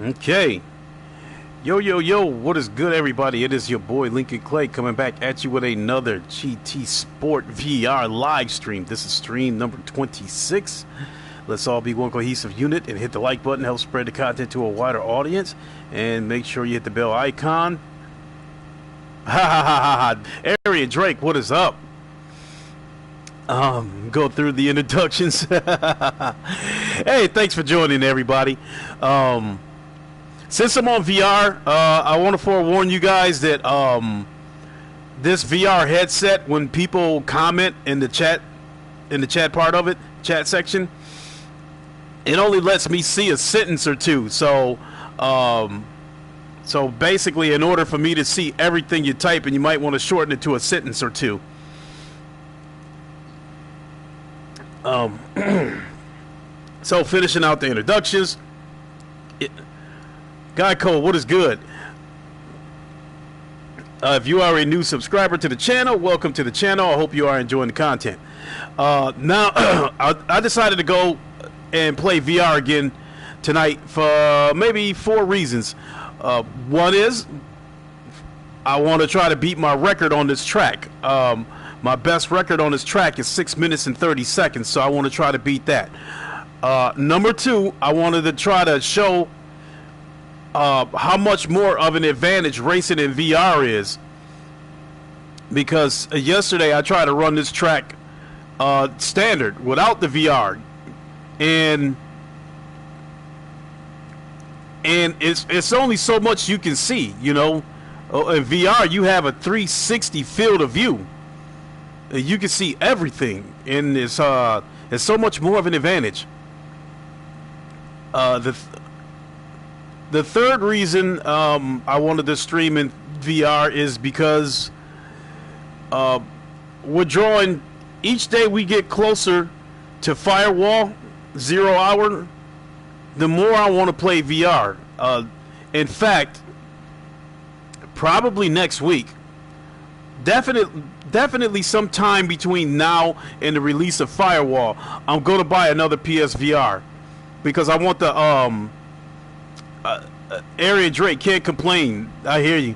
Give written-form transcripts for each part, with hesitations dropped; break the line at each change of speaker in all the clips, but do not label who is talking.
Okay. Yo, yo, yo, what is good, everybody? It is your boy Lincoln Clay coming back at you with another GT Sport VR live stream. This is stream number 26. Let's all be one cohesive unit and hit the like button, help spread the content to a wider audience, and make sure you hit the bell icon. Ha ha ha ha. Arian Drake, what is up? Go through the introductions. Hey, thanks for joining, everybody. Since I'm on VR, I want to forewarn you guys that this VR headset, when people comment in the chat part of it, chat section, it only lets me see a sentence or two. So basically, in order for me to see everything you type, and you might want to shorten it to a sentence or two. So finishing out the introductions. Guy Cole, what is good? If you are a new subscriber to the channel, welcome to the channel. I hope you are enjoying the content. Now, I decided to go and play VR again tonight for maybe 4 reasons. One is I want to try to beat my record on this track. My best record on this track is 6 minutes and 30 seconds, so I want to try to beat that. Number 2, I wanted to try to show how much more of an advantage racing in VR is, because yesterday I tried to run this track standard without the VR, and it's only so much you can see, you know. In VR you have a 360 field of view. You can see everything, and it's so much more of an advantage. The third reason I wanted to stream in VR is because we're drawing, each day we get closer to Firewall 0 hour, the more I want to play VR. In fact, probably next week, definitely sometime between now and the release of Firewall, I'm going to buy another PSVR, because I want the Arian Drake, can't complain. I hear you.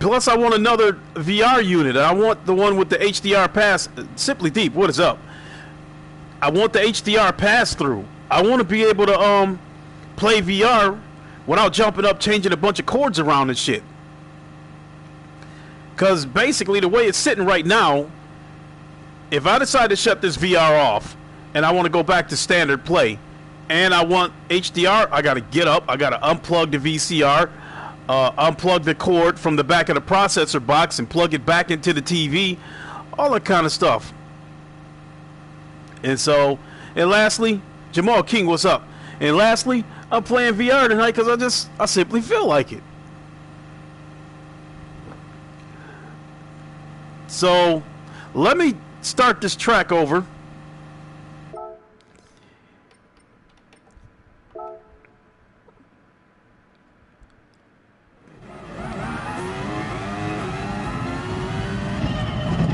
Plus, I want another VR unit. I want the one with the HDR pass. Simply Deep, what is up? I want the HDR pass through. I want to be able to play VR without jumping up, changing a bunch of cords around and shit. Because basically, the way it's sitting right now, if I decide to shut this VR off and I want to go back to standard play, and I want HDR, I got to get up, I got to unplug the VCR, unplug the cord from the back of the processor box and plug it back into the TV, all that kind of stuff. And lastly, Jamal King, what's up? And lastly, I'm playing VR tonight because I simply feel like it. So, let me start this track over.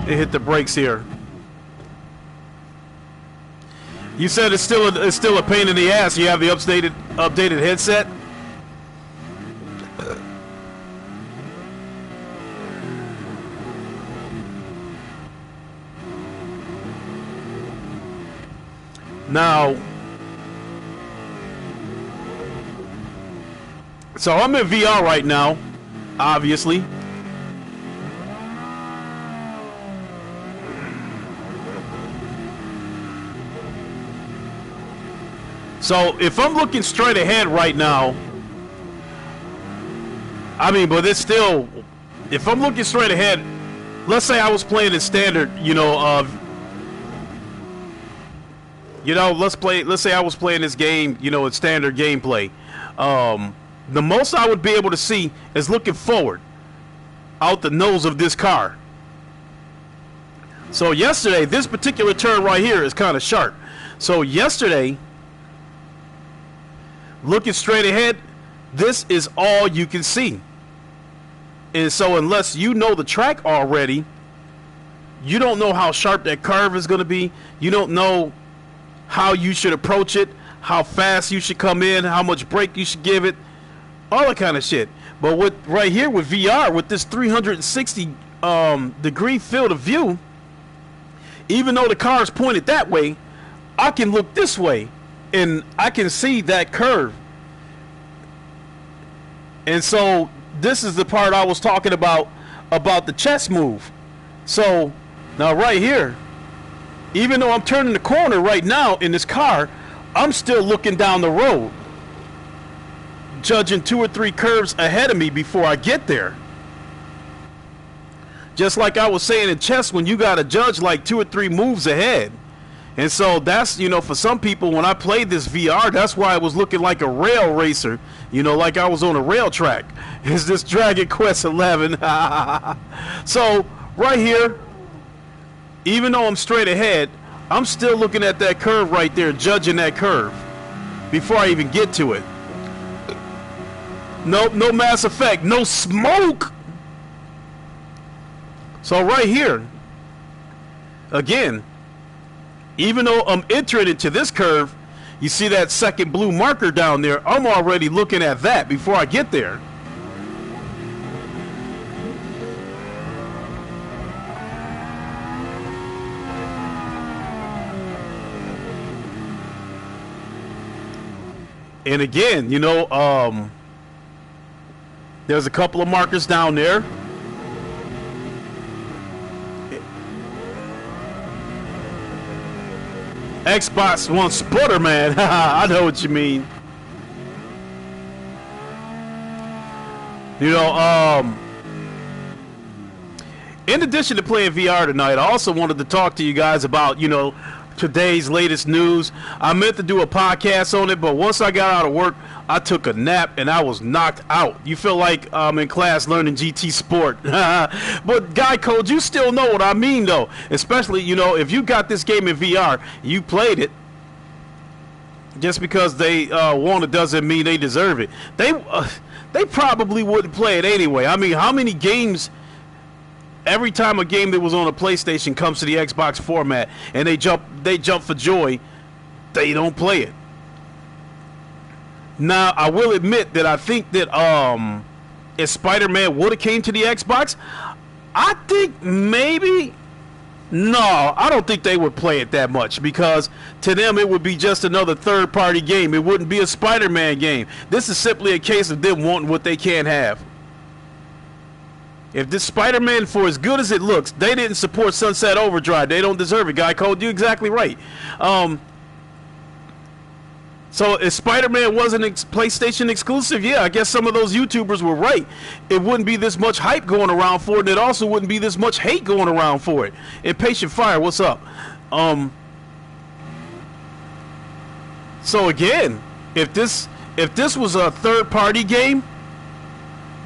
It hit the brakes here. You said it's still a pain in the ass. You have the updated headset. Now, so I'm in VR right now, obviously. So if I'm looking straight ahead right now, I mean, but it's still, if I'm looking straight ahead, let's say I was playing in standard, let's say I was playing this game, in standard gameplay. The most I would be able to see is looking forward out the nose of this car. So yesterday, this particular turn right here is kind of sharp. So yesterday, looking straight ahead, this is all you can see. And so unless you know the track already, you don't know how sharp that curve is going to be. You don't know how you should approach it, how fast you should come in, how much brake you should give it. all that kind of shit. But with right here with VR, with this 360 degree field of view, even though the car is pointed that way, I can look this way and I can see that curve. And so this is the part I was talking about the chess move. So now right here, even though I'm turning the corner right now in this car, I'm still looking down the road, judging 2 or 3 curves ahead of me before I get there. Just like I was saying in chess, when you got to judge like 2 or 3 moves ahead. And so that's, you know, for some people, when I played this VR, that's why I was looking like a rail racer, you know, like I was on a rail track. Is this Dragon Quest 11? So right here, even though I'm straight ahead, I'm still looking at that curve right there, judging that curve before I even get to it. Nope, no Mass Effect, no smoke. So right here, again, even though I'm entering into this curve, you see that second blue marker down there, I'm already looking at that before I get there. And again, you know, there's a couple of markers down there. Xbox One sputter, man. I know what you mean. You know, in addition to playing VR tonight, I also wanted to talk to you guys about, you know, today's latest news. I meant to do a podcast on it, but once I got out of work, I took a nap and I was knocked out. You feel like I'm in class learning GT Sport. But Guy Code, you still know what I mean, though. Especially, you know, if you got this game in VR, you played it. Just because they want it doesn't mean they deserve it. They probably wouldn't play it anyway. I mean, how many games? Every time a game that was on a PlayStation comes to the Xbox format and they jump for joy, they don't play it. Now, I will admit that I think that if Spider-Man would have came to the Xbox, I think maybe, no, I don't think they would play it that much, because to them it would be just another third-party game. It wouldn't be a Spider-Man game. This is simply a case of them wanting what they can't have. If this Spider-Man, for as good as it looks, they didn't support Sunset Overdrive, they don't deserve it. Guy Code, you're exactly right. So if Spider-Man wasn't PlayStation exclusive, yeah, I guess some of those YouTubers were right. It wouldn't be this much hype going around for it, and it also wouldn't be this much hate going around for it. Impatient Fire, what's up? So again, if this was a third-party game,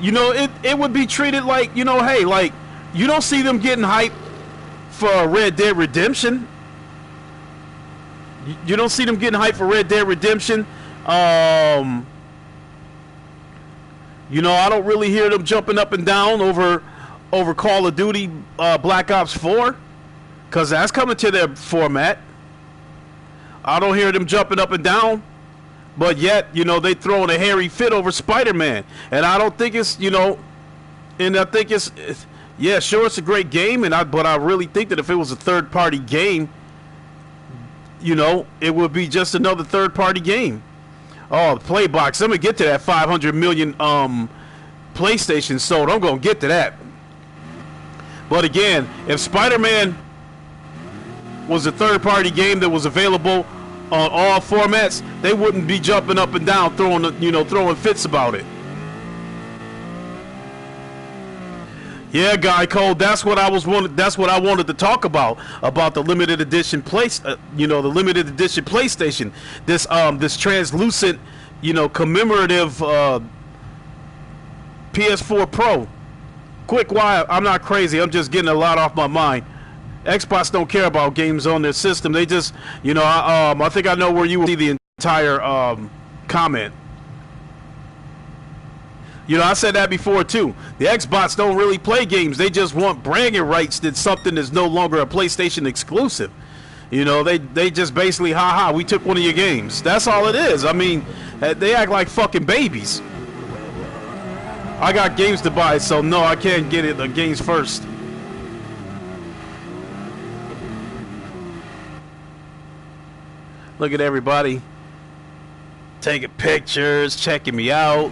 you know, it would be treated like, you know, hey, like, you don't see them getting hype for Red Dead Redemption. You don't see them getting hype for Red Dead Redemption. You know, I don't really hear them jumping up and down over Call of Duty Black Ops 4, because that's coming to their format. I don't hear them jumping up and down. But yet, you know, they throwing a hairy fit over Spider-Man. And I don't think it's, you know, and I think it's yeah, sure, it's a great game, but I really think that if it was a third-party game, you know, it would be just another third-party game. Oh, Playbox, let me get to that 500 million PlayStation sold. I'm going to get to that. But again, if Spider-Man was a third-party game that was available on all formats, they wouldn't be jumping up and down, throwing fits about it. Yeah, Guy Code, that's what I wanted to talk about the limited edition the limited edition PlayStation. This translucent, you know, commemorative PS4 Pro. Quick, why? I'm not crazy. I'm just getting a lot off my mind. Xbox don't care about games on their system. They just, you know, I think I know where you will see the entire comment. You know, I said that before too. The Xbox don't really play games. They just want bragging rights that something is no longer a PlayStation exclusive. You know, they just basically, we took one of your games. That's all it is. I mean, they act like fucking babies. I got games to buy, so no, I can't get it the games first. Look at everybody taking pictures, checking me out.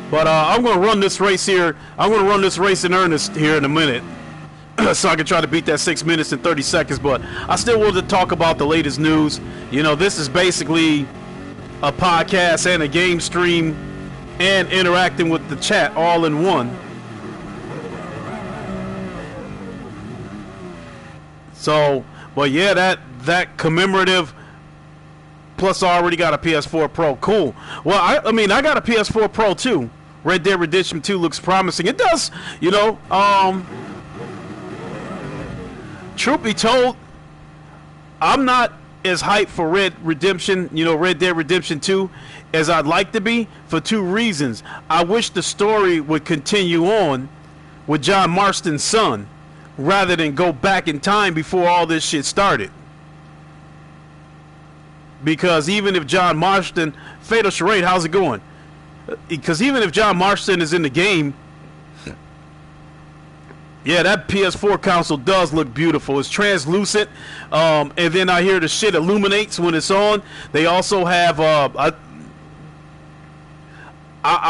But I'm going to run this race here. I'm going to run this race in earnest here in a minute. So I can try to beat that 6 minutes and 30 seconds. But I still wanted to talk about the latest news. You know, this is basically a podcast and a game stream and interacting with the chat all in one. So, but yeah, that commemorative. Plus, I already got a PS4 Pro. Cool. Well, I mean, I got a PS4 Pro too. Red Dead Redemption 2 looks promising. It does, you know. Truth be told, I'm not as hyped for Red Dead Redemption 2 as I'd like to be for two reasons. I wish the story would continue on with John Marston's son rather than go back in time before all this shit started. Because even if John Marston, Fatal Charade, how's it going? Because even if John Marston is in the game, yeah, that PS4 console does look beautiful. It's translucent, and then I hear the shit illuminates when it's on. They also have, I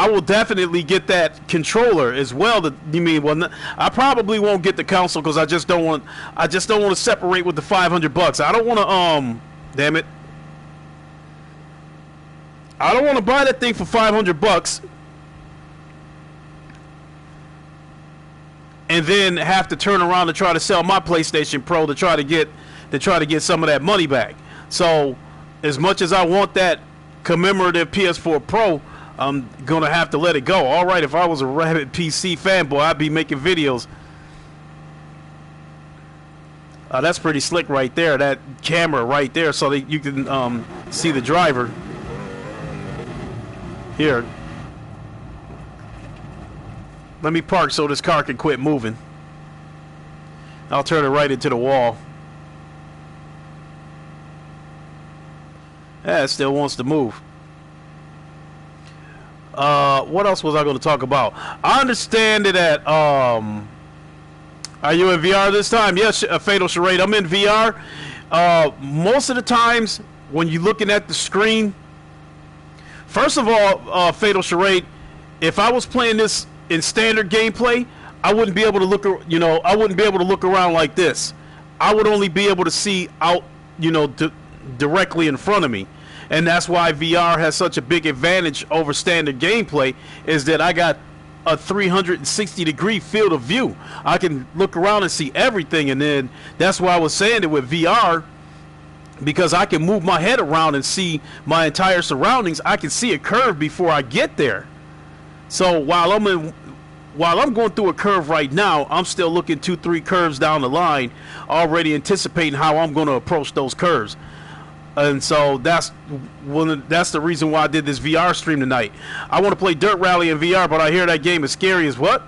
will definitely get that controller as well. I probably won't get the console because I just don't want to separate with the $500. I don't want to, damn it. I don't want to buy that thing for $500 and then have to turn around and try to sell my PlayStation Pro to try to get some of that money back. So, as much as I want that commemorative PS4 Pro, I'm gonna have to let it go. All right, if I was a rabid PC fanboy, I'd be making videos. That's pretty slick right there. That camera right there, so that you can see the driver. Here, let me park so this car can quit moving. I'll turn it right into the wall. Yeah, it still wants to move. What else was I going to talk about? I understand that, are you in VR this time? Yes, Fatal Charade, I'm in VR. Most of the times, when you're looking at the screen, first of all, Fatal Charade, if I was playing this in standard gameplay, I wouldn't be able to look, I wouldn't be able to look around like this. I would only be able to see out, directly in front of me. And that's why VR has such a big advantage over standard gameplay, is that I got a 360-degree field of view. I can look around and see everything, and then that's why I was saying it with VR, because I can move my head around and see my entire surroundings. I can see a curve before I get there. So while I'm going through a curve right now, I'm still looking 2-3 curves down the line, already anticipating how I'm going to approach those curves. And so that's the reason why I did this VR stream tonight. I want to play Dirt Rally in VR, but I hear that game is scary as what?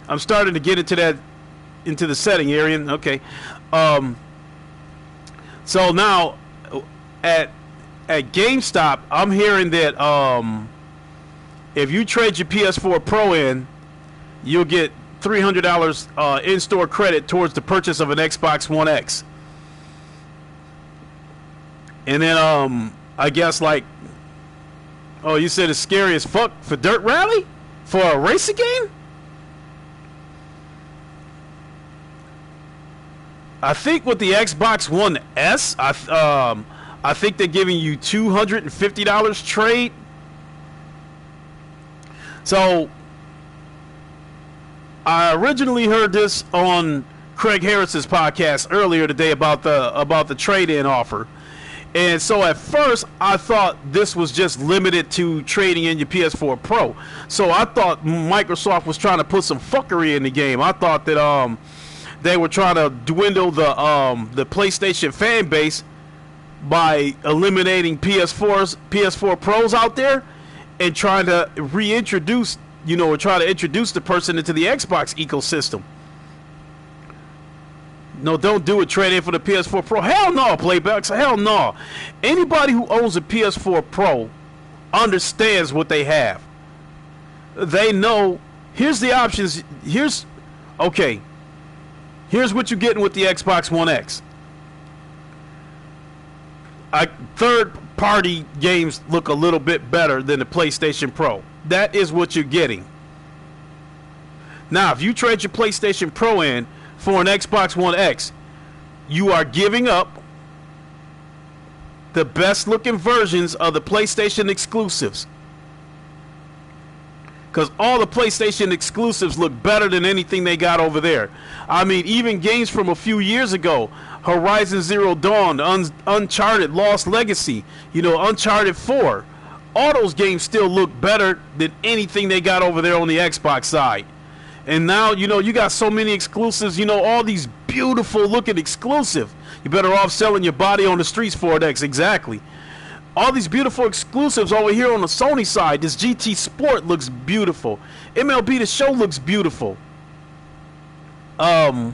I'm starting to get into the setting, Arian. Okay. So now at GameStop, I'm hearing that if you trade your PS4 Pro in, you'll get $300 in-store credit towards the purchase of an Xbox One X. And then I guess you said it's scary as fuck for Dirt Rally? For a racing game? I think with the Xbox One S, I think they're giving you $250 trade. So I originally heard this on Craig Harris's podcast earlier today about the trade-in offer. And so at first, I thought this was just limited to trading in your PS4 Pro. So I thought Microsoft was trying to put some fuckery in the game. I thought that they were trying to dwindle the PlayStation fan base by eliminating PS4 Pros out there and trying to reintroduce, or try to introduce the person into the Xbox ecosystem. No, don't do it. Trade in for the PS4 Pro. Hell no, Playbacks. Hell no. Anybody who owns a PS4 Pro understands what they have. They know, here's the options. Here's what you're getting with the Xbox One X. Third-party games look a little bit better than the PlayStation Pro. That is what you're getting. Now, if you trade your PlayStation Pro in for an Xbox One X, you are giving up the best-looking versions of the PlayStation exclusives. Because all the PlayStation exclusives look better than anything they got over there. I mean, even games from a few years ago, Horizon Zero Dawn, Uncharted Lost Legacy, Uncharted 4, all those games still look better than anything they got over there on the Xbox side. And now, you got so many exclusives, all these beautiful looking exclusives. You're better off selling your body on the streets for it, exactly. All these beautiful exclusives over here on the Sony side. This GT Sport looks beautiful. MLB The Show looks beautiful. The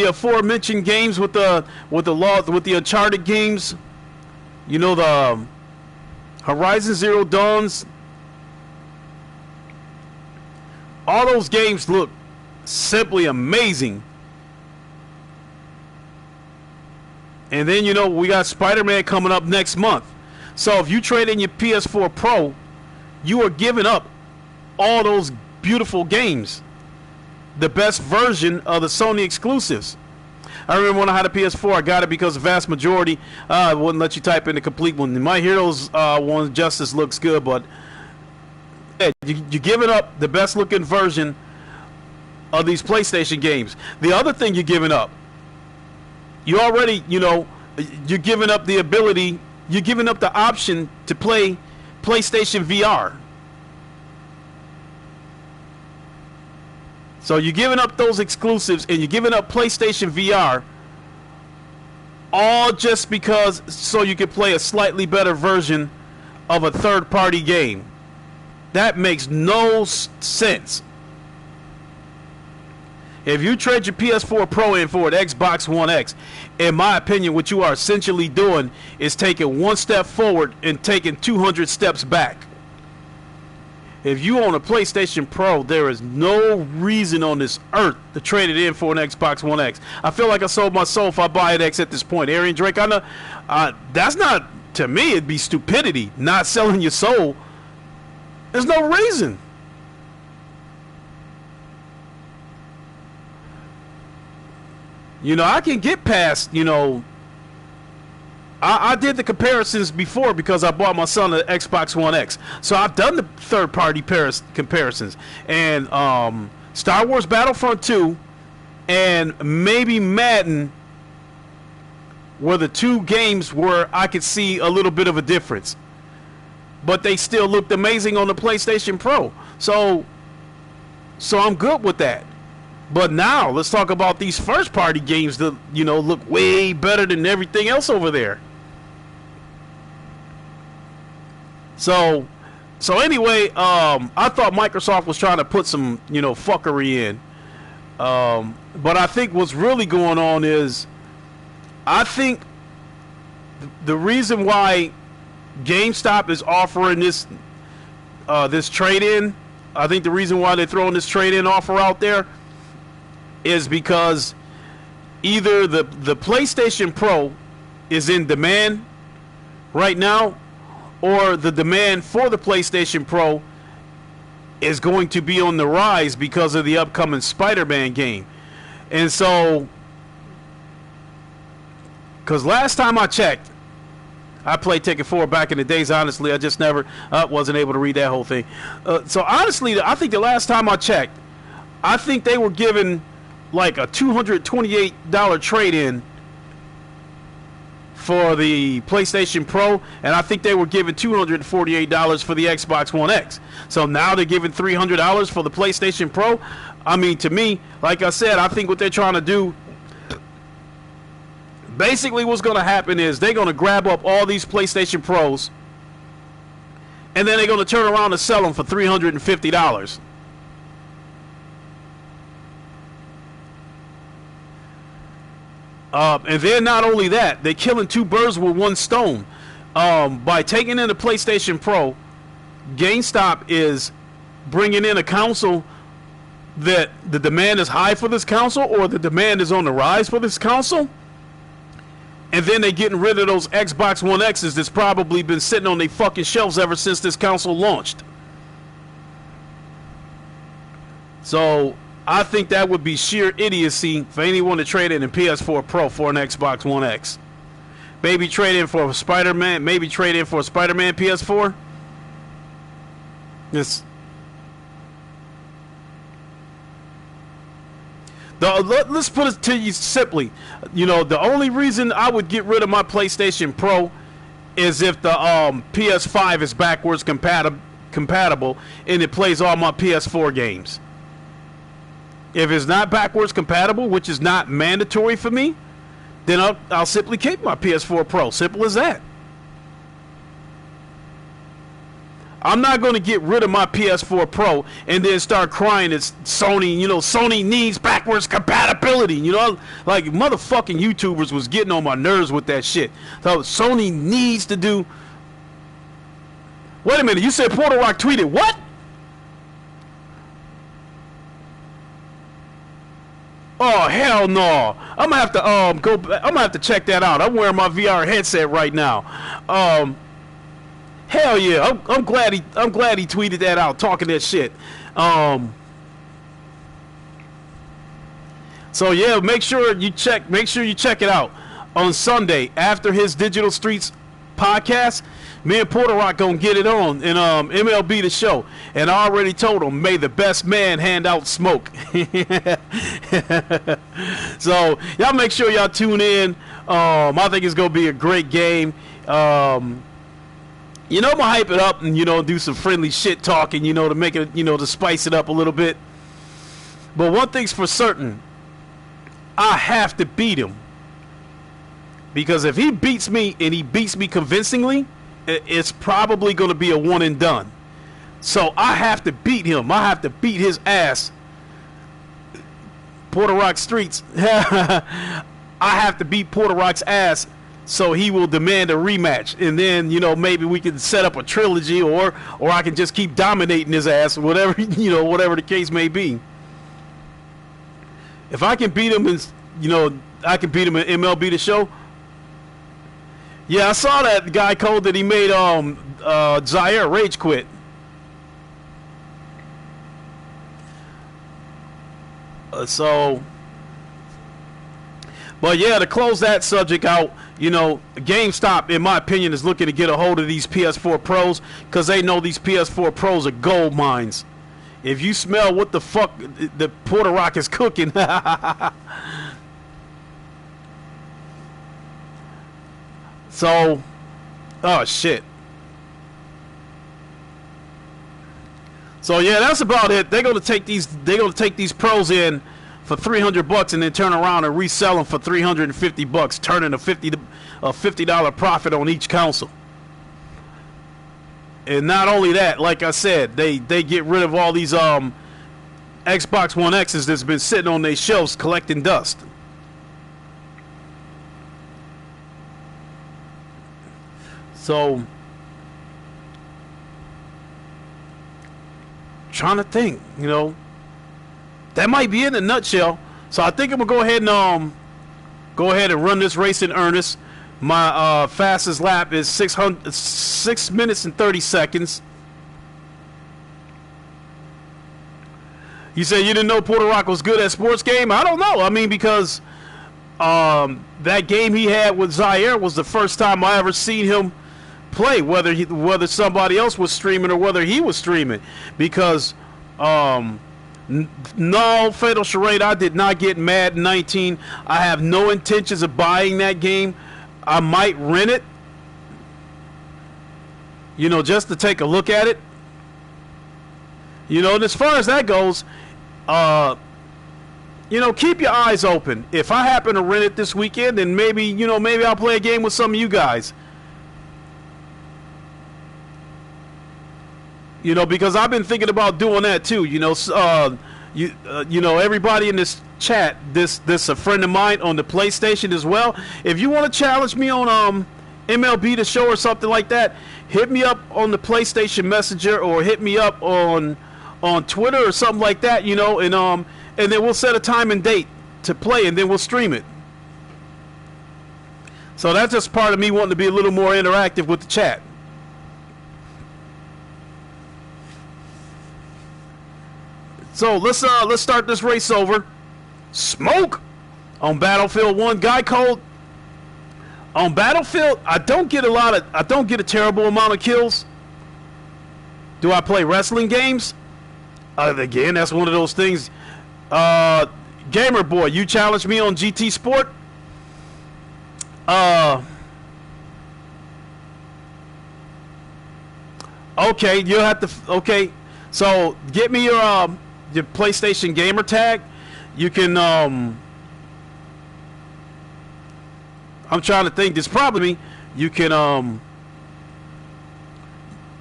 aforementioned games with the Uncharted games. The Horizon Zero Dawns. All those games look simply amazing. And then, we got Spider-Man coming up next month. So if you trade in your PS4 Pro, you are giving up all those beautiful games. The best version of the Sony exclusives. I remember when I had a PS4, I got it because the vast majority wouldn't let you type in the complete one. My Heroes one, Justice, looks good, but you're giving up the best looking version of these PlayStation games. The other thing you're giving up, you already, you're giving up the ability, you're giving up the option to play PlayStation VR. So you're giving up those exclusives and you're giving up PlayStation VR, all just because so you can play a slightly better version of a third-party game. That makes no sense. If you trade your PS4 Pro in for an Xbox One X, in my opinion, what you are essentially doing is taking one step forward and taking 200 steps back. If you own a PlayStation Pro, there is no reason on this earth to trade it in for an Xbox One X. I feel like I sold my soul if I buy an X at this point. Arian Drake, I know that's not, to me, it'd be stupidity, not selling your soul. There's no reason. I can get past, I did the comparisons before because I bought my son an Xbox One X. So I've done the third-party comparisons. And Star Wars Battlefront 2 and maybe Madden were the two games where I could see a little bit of a difference. But they still looked amazing on the PlayStation Pro. So I'm good with that. But now let's talk about these first-party games that, look way better than everything else over there. So anyway, I thought Microsoft was trying to put some, fuckery in. But I think what's really going on is, I think the reason why GameStop is offering this trade-in, I think the reason why they're throwing this trade-in offer out there is because either the PlayStation Pro is in demand right now, or the demand for the PlayStation Pro is going to be on the rise because of the upcoming Spider-Man game. And so, because last time I checked, I played Tekken 4 back in the days, honestly. I just never wasn't able to read that whole thing. So honestly, I think the last time I checked, I think they were giving like a $228 trade-in for the PlayStation Pro, and I think they were giving $248 for the Xbox One X. So now they're giving $300 for the PlayStation Pro. I mean, to me, like I said, I think what they're trying to do, basically what's going to happen is they're going to grab up all these PlayStation Pros, and then they're going to turn around and sell them for $350. And then not only that, they're killing two birds with one stone. By taking in the PlayStation Pro, GameStop is bringing in a console that the demand is high for this console, or the demand is on the rise for this console, and then they're getting rid of those Xbox One X's that's probably been sitting on their fucking shelves ever since this console launched. So I think that would be sheer idiocy for anyone to trade in a PS4 Pro for an Xbox One X. Maybe trade in for a Spider-Man. Maybe trade in for a Spider-Man PS4. Let's put it to you simply. You know, the only reason I would get rid of my PlayStation Pro is if the PS5 is backwards compatible and it plays all my PS4 games. If it's not backwards compatible, which is not mandatory for me, then I'll simply keep my PS4 Pro. Simple as that. I'm not going to get rid of my PS4 Pro and then start crying that Sony, you know, Sony needs backwards compatibility. You know, like motherfucking YouTubers was getting on my nerves with that shit. So Sony needs to do... Wait a minute, you said Porter Rock tweeted what? Oh hell no! I'm gonna have to I'm gonna have to check that out. I'm wearing my VR headset right now. Hell yeah! I'm glad he tweeted that out, talking that shit. So yeah, make sure you check it out on Sunday after his Digital Streets podcast. Me and Porter Rock gonna get it on in MLB The Show, and I already told him, may the best man hand out smoke. So y'all make sure y'all tune in. I think it's gonna be a great game. You know, I'm gonna hype it up and, you know, do some friendly shit talking, you know, to make it, you know, to spice it up a little bit. But one thing's for certain, I have to beat him, because if he beats me and he beats me convincingly, it's probably going to be a one and done. So I have to beat him. I have to beat his ass. Porter Rock Streets. I have to beat Porter Rock's ass so he will demand a rematch. And then, you know, maybe we can set up a trilogy, or I can just keep dominating his ass, whatever, you know, whatever the case may be. If I can beat him in, you know, I can beat him in MLB The Show. Yeah, I saw that guy code that he made Zaire rage quit. But yeah, to close that subject out, you know, GameStop, in my opinion, is looking to get a hold of these PS4 Pros because they know these PS4 Pros are gold mines. If you smell what the fuck the Porter Rock is cooking. So, oh shit. So yeah, that's about it. They're gonna take these pros in for $300 and then turn around and resell them for $350, turning a $50 profit on each console. And not only that, like I said, they get rid of all these Xbox One X's that's been sitting on their shelves collecting dust. So, trying to think, you know, that might be in a nutshell. So I think I'm gonna go ahead and run this race in earnest. My fastest lap is 6 minutes and 30 seconds. You say you didn't know Porter Rock was good at sports game? I don't know. I mean, because that game he had with Zaire was the first time I ever seen him play, whether somebody else was streaming or whether he was streaming. Because no, Fatal Charade, I did not get Madden 19. I have no intentions of buying that game. I might rent it, you know, just to take a look at it. You know, and as far as that goes, you know, keep your eyes open. If I happen to rent it this weekend, then maybe, you know, maybe I'll play a game with some of you guys. You know, because I've been thinking about doing that too. You know, you know, everybody in this chat, this a friend of mine on the PlayStation as well. If you want to challenge me on MLB The Show or something like that, hit me up on the PlayStation Messenger or hit me up on Twitter or something like that, you know, and then we'll set a time and date to play, and then we'll stream it. So that's just part of me wanting to be a little more interactive with the chat. So let's start this race over. Smoke on Battlefield 1. Guy code on Battlefield. I don't get a terrible amount of kills. Do I play wrestling games? Again, that's one of those things. Gamer Boy, you challenged me on GT Sport. Okay, you'll have to. Okay, so get me your PlayStation gamer tag. You can. I'm trying to think. There's probably you can.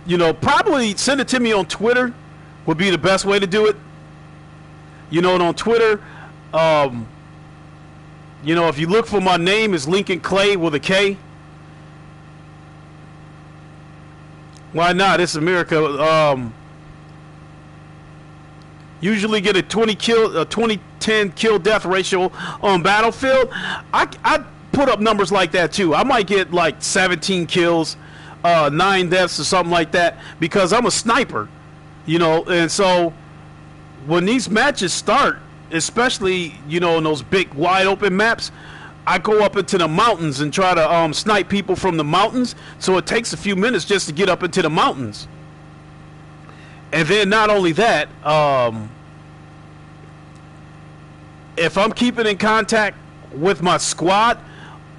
You know, probably send it to me on Twitter would be the best way to do it. You know, and on Twitter, you know, if you look for my name, is Lincoln Clay with a K. Why not? It's America. Usually get a 20-10 kill death ratio on Battlefield. I put up numbers like that too. I might get like 17 kills, 9 deaths or something like that because I'm a sniper, you know. And so when these matches start, especially, you know, in those big wide open maps, I go up into the mountains and try to snipe people from the mountains. So it takes a few minutes just to get up into the mountains. And then not only that, if I'm keeping in contact with my squad,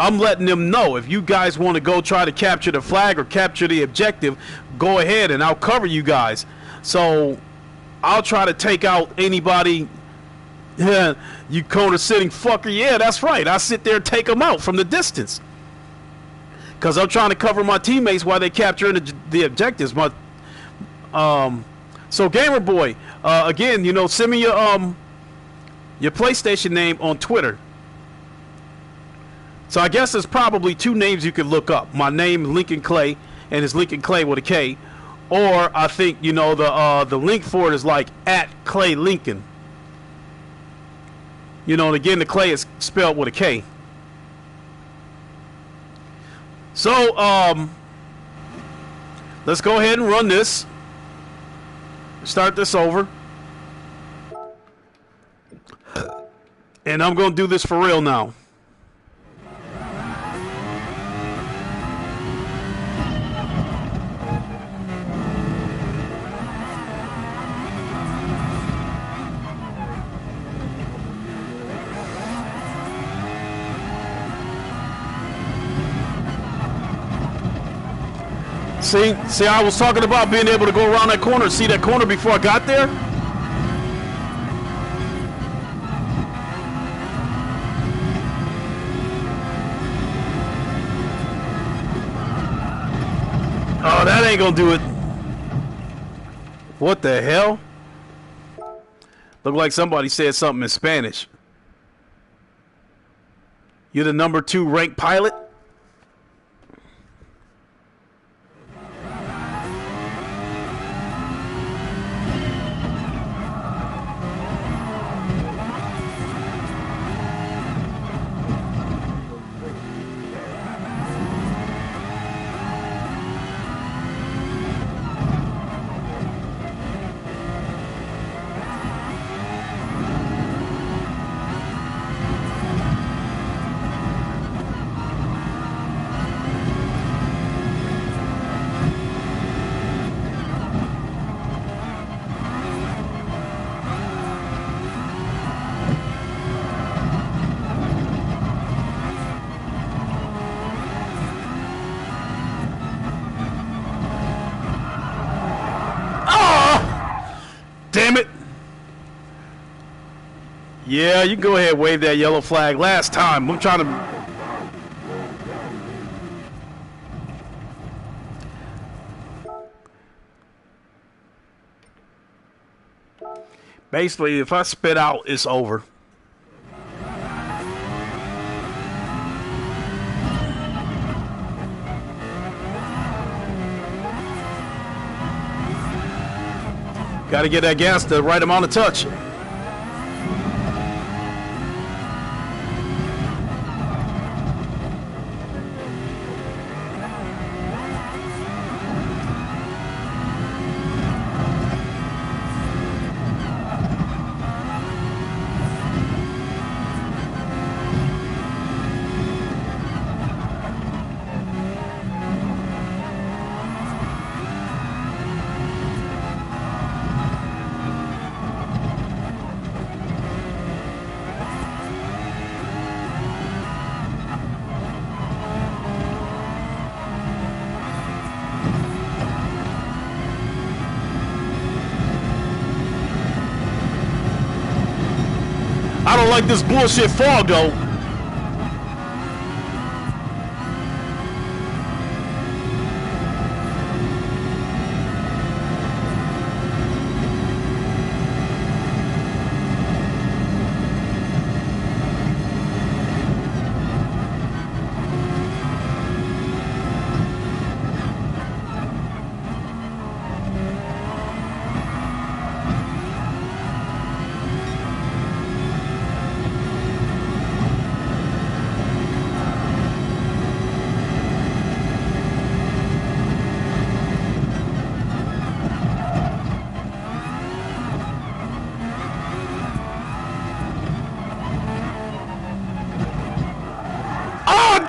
I'm letting them know, if you guys want to go try to capture the flag or capture the objective, go ahead and I'll cover you guys. So I'll try to take out anybody. Yeah, you corner sitting fucker. Yeah, that's right. I sit there and take them out from the distance because I'm trying to cover my teammates while they capturing the objectives. So Gamer Boy, again, you know, send me your PlayStation name on Twitter. So I guess there's probably 2 names you could look up. My name, Lincoln Clay, and it's Lincoln Clay with a K. Or I think, you know, the link for it is like @Clay Lincoln. You know, and again, the Clay is spelled with a K. So, let's go ahead and run this. Start this over. And I'm going to do this for real now. See, I was talking about being able to go around that corner, see that corner before I got there. Oh, that ain't gonna do it. What the hell? Look like somebody said something in Spanish. You're the number 2 ranked pilot? Damn it. Yeah, you can go ahead and wave that yellow flag. Last time, I'm trying to... Basically, if I spit out, it's over. Got to get that gas the right amount of touch. I don't like this bullshit fog though.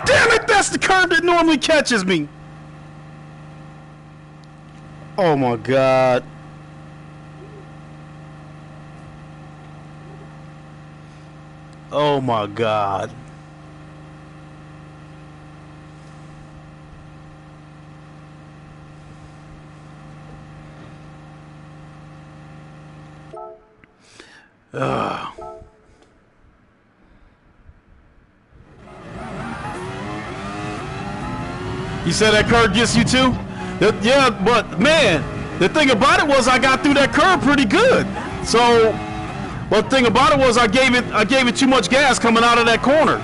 Damn it, that's the curve that normally catches me. Oh my God. Oh my God. Ugh. You said that curve gets you too? Yeah, but man, the thing about it was I got through that curve pretty good. So, but the thing about it was I gave it too much gas coming out of that corner.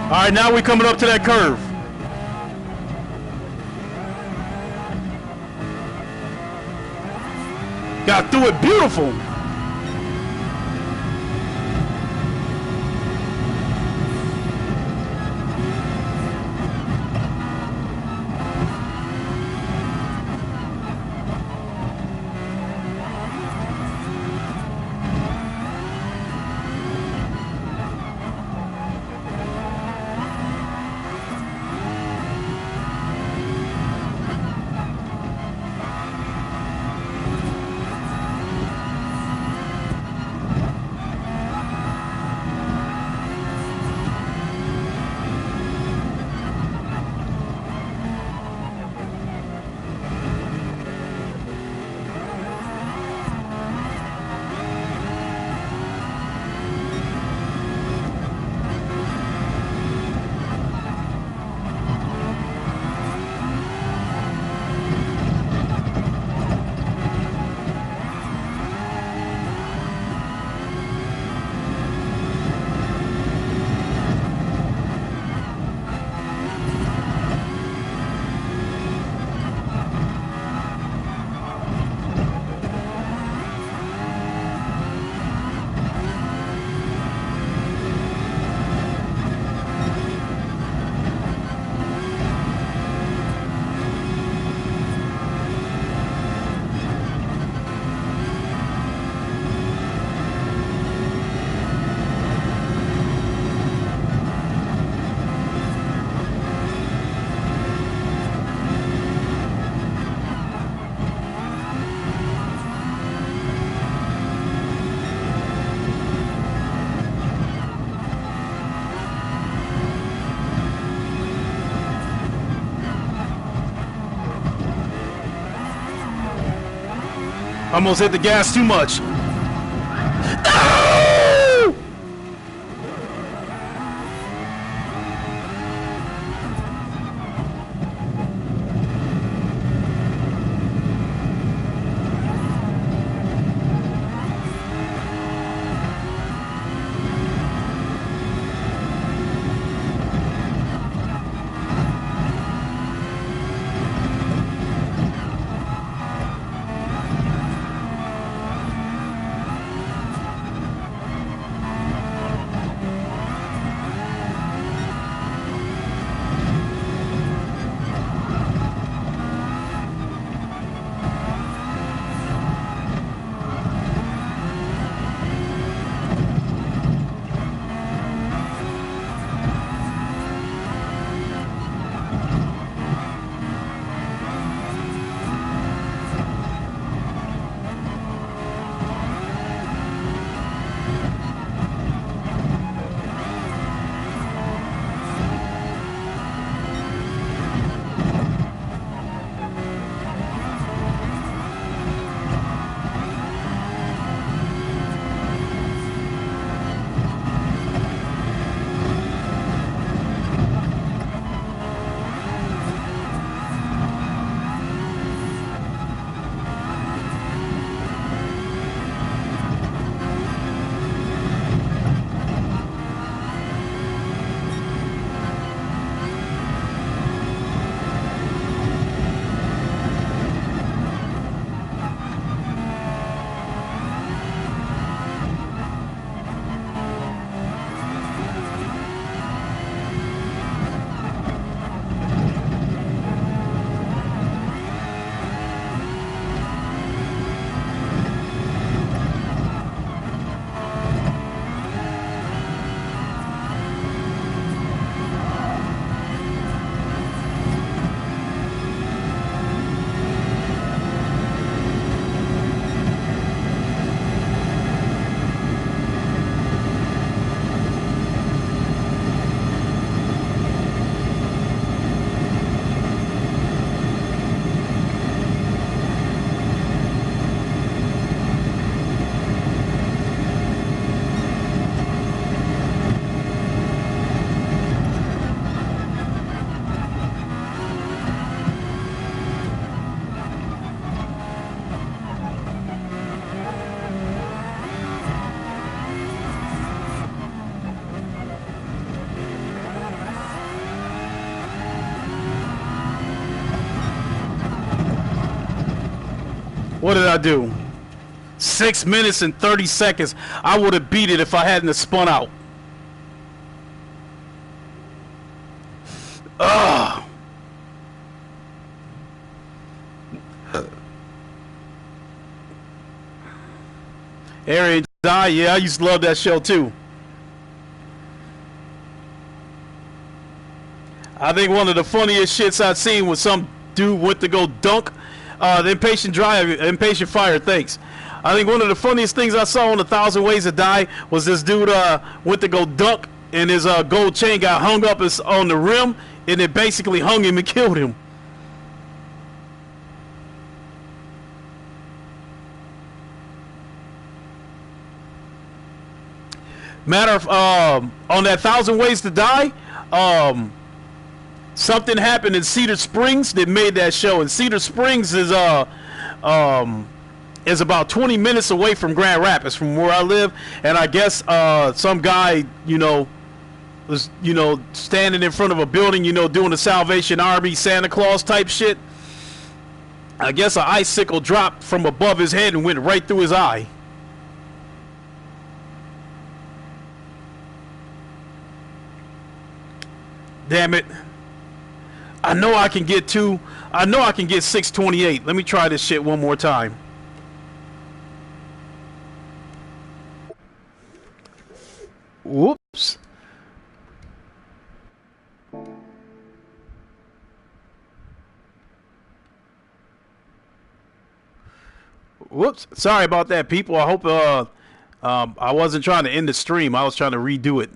All right, now we're coming up to that curve. Got through it beautiful. Almost hit the gas too much. No! What did I do? 6 minutes and 30 seconds. I would have beat it if I hadn't have spun out. Ugh. Arian Die, yeah, I used to love that show too. I think one of the funniest shits I've seen was some dude went to go dunk the Impatient Fire, thanks. I think one of the funniest things I saw on 1,000 Ways to Die was this dude went to go dunk and his gold chain got hung up on the rim and it basically hung him and killed him. Matter of on that 1,000 Ways to Die, something happened in Cedar Springs that made that show. And Cedar Springs is about 20 minutes away from Grand Rapids, from where I live. And I guess some guy, was standing in front of a building, doing the Salvation Army Santa Claus type shit. I guess an icicle dropped from above his head and went right through his eye. Damn it. I know I can get 628. Let me try this shit one more time. Whoops. Whoops. Sorry about that, people. I hope I wasn't trying to end the stream. I was trying to redo it.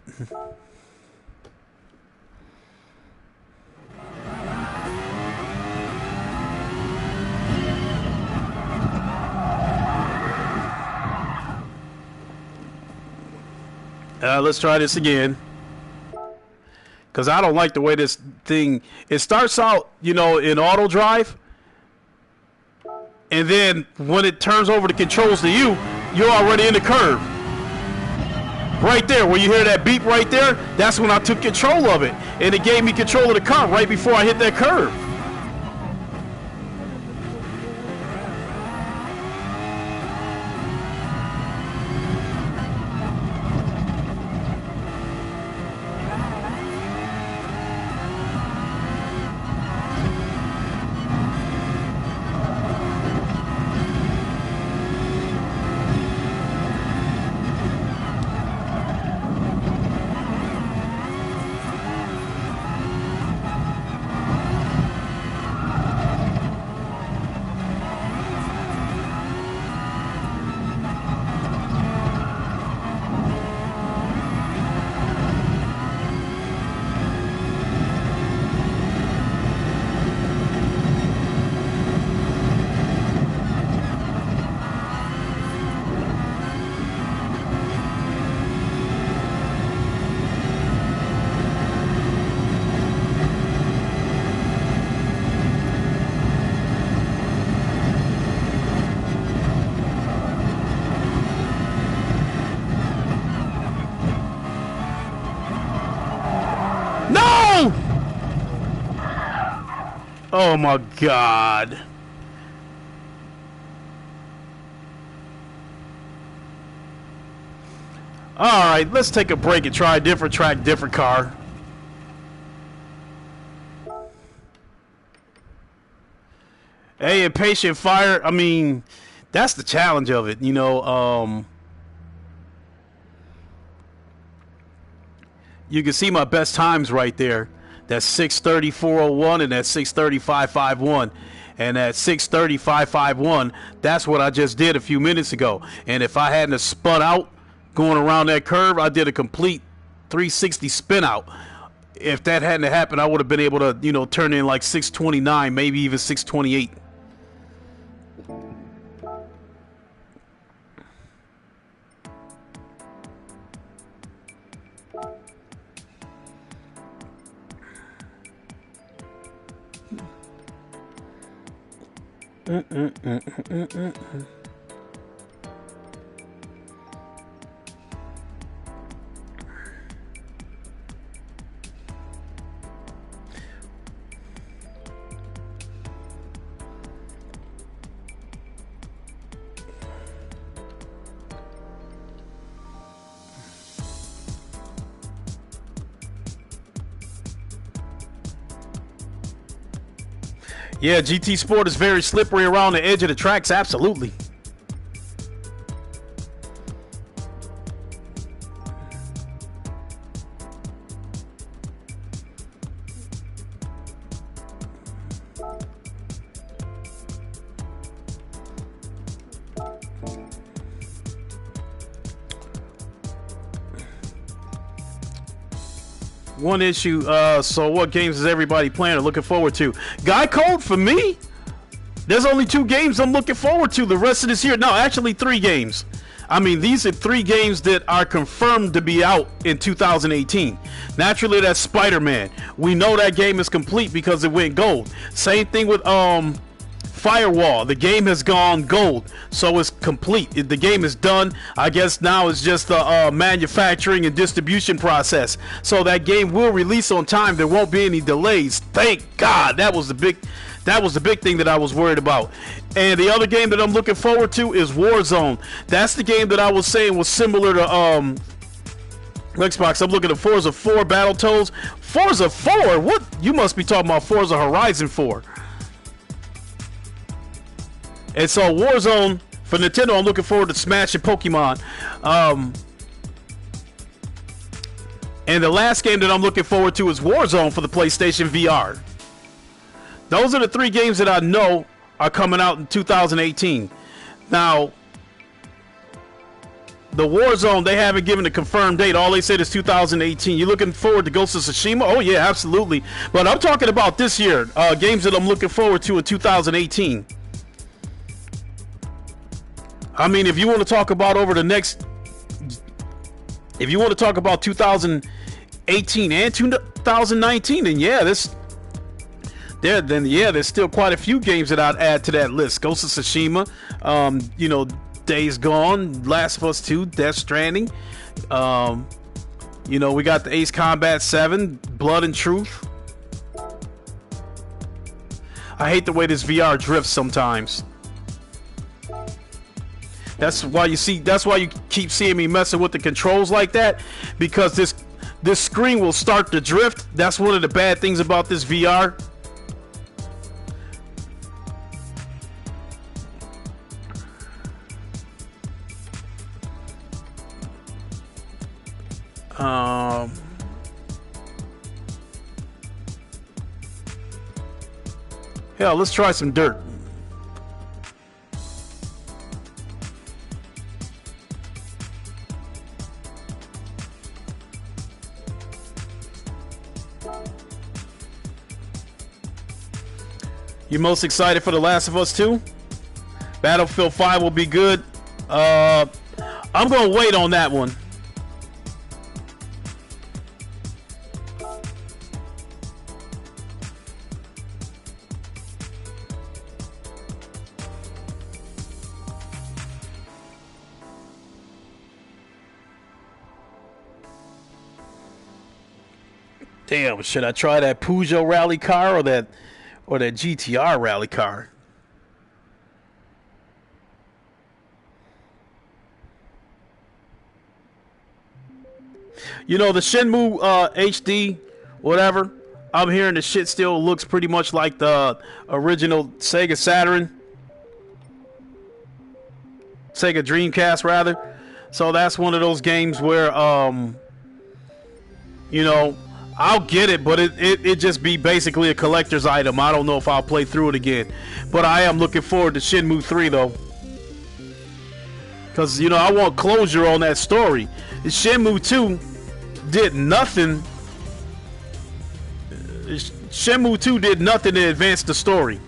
Let's try this again. Because I don't like the way this thing... It starts out, you know, in auto drive. And then when it turns over the controls to you, you're already in the curve. Right there, where you hear that beep right there, that's when I took control of it. And it gave me control of the car right before I hit that curve. Oh my God. Alright, let's take a break and try a different track, different car. Hey, Impatient Fire, I mean, that's the challenge of it, you know. You can see my best times right there. That's 6:30.401 and that's 6:30.551. And at 6:30.551, that's what I just did a few minutes ago. And if I hadn't have spun out going around that curve, I did a complete 360 spin out. If that hadn't happened, I would have been able to, you know, turn in like 6:29, maybe even 6:28. Yeah, GT Sport is very slippery around the edge of the tracks, absolutely. One issue, so what games is everybody playing or looking forward to? Guy Code, for me, there's only 2 games I'm looking forward to the rest of this year. No, actually 3 games. I mean, these are 3 games that are confirmed to be out in 2018. Naturally, that's Spider-Man. We know that game is complete because it went gold. Same thing with Firewall. The game has gone gold, so it's complete. The game is done. I guess now it's just the manufacturing and distribution process. So that game will release on time. There won't be any delays. Thank God. That was the big thing that I was worried about. And the other game that I'm looking forward to is Warzone. That's the game that I was saying was similar to Xbox. I'm looking at Forza 4 Battletoads. Forza 4? What? You must be talking about Forza Horizon 4. And so Warzone for Nintendo, I'm looking forward to Smash and Pokemon. And the last game that I'm looking forward to is Warzone for the PlayStation VR. Those are the 3 games that I know are coming out in 2018. Now, the Warzone, they haven't given a confirmed date. All they said is 2018. You looking forward to Ghost of Tsushima? Oh, yeah, absolutely. But I'm talking about this year, games that I'm looking forward to in 2018. I mean, if you want to talk about over the next If you want to talk about 2018 and 2019, then yeah, there's still quite a few games that I'd add to that list. Ghost of Tsushima, Days Gone, Last of Us 2, Death Stranding. We got the Ace Combat 7, Blood and Truth. I hate the way this VR drifts sometimes. That's why you keep seeing me messing with the controls like that, because this screen will start to drift. That's one of the bad things about this VR. Hell, let's try some dirt. You most excited for The Last of Us 2? Battlefield 5 will be good. I'm gonna wait on that one. Damn, should I try that Peugeot rally car or that GTR rally car? The Shenmue HD, whatever. I'm hearing the shit still looks pretty much like the original Sega Saturn, Sega Dreamcast rather. So that's one of those games where I'll get it, but it just be basically a collector's item. I don't know if I'll play through it again. But I am looking forward to Shenmue 3, though. Because, I want closure on that story. Shenmue 2 did nothing. Shenmue 2 did nothing to advance the story.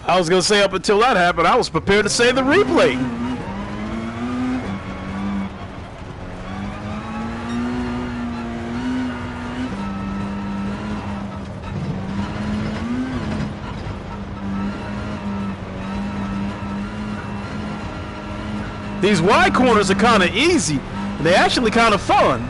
I was going to say up until that happened, I was prepared to save the replay. These wide corners are kind of easy. They're actually kind of fun.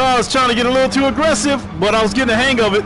I was trying to get a little too aggressive, but I was getting the hang of it.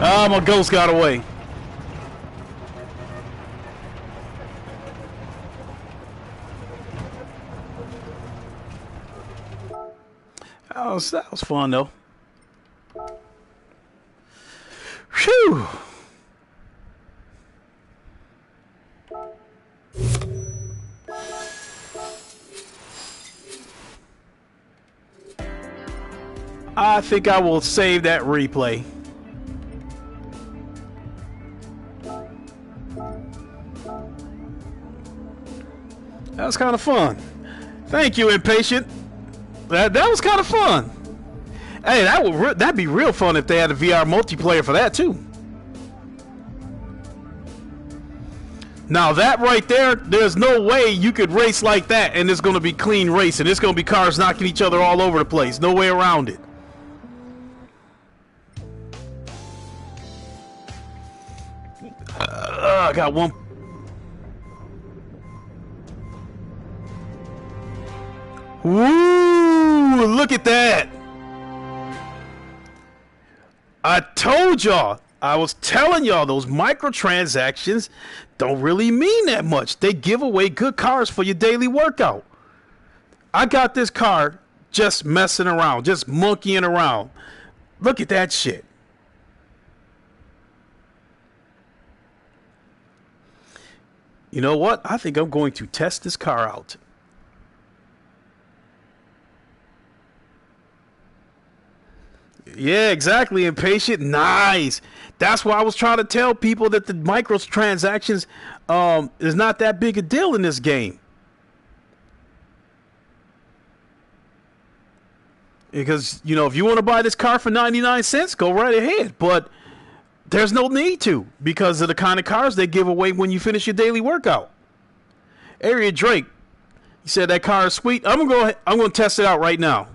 Oh, my ghost got away. That was fun, though. Whew. I think I will save that replay. That was kind of fun. Thank you, Impatient. That was kind of fun. Hey, that'd be real fun if they had a VR multiplayer for that too. Now that right there, there's no way you could race like that and it's going to be clean racing. It's going to be cars knocking each other all over the place. No way around it. I got one. Woo! Look at that. I told y'all. I was telling y'all those microtransactions don't really mean that much. They give away good cars for your daily workout. I got this car just messing around, just monkeying around. Look at that shit. You know what? I think I'm going to test this car out. Yeah, exactly, Impatient. Nice. That's why I was trying to tell people that the microtransactions is not that big a deal in this game. Because, you know, if you want to buy this car for 99 cents, go right ahead. But there's no need to because of the kind of cars they give away when you finish your daily workout. Area Drake, he said that car is sweet. I'm going to test it out right now.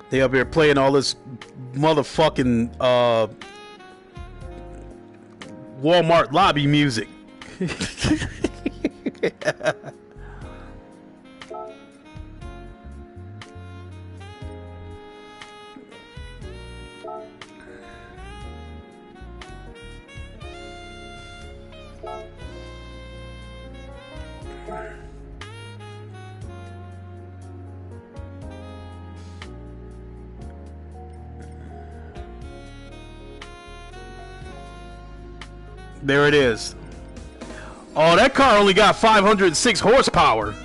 They up here playing all this motherfucking Walmart lobby music. There it is. Oh, that car only got 506 horsepower.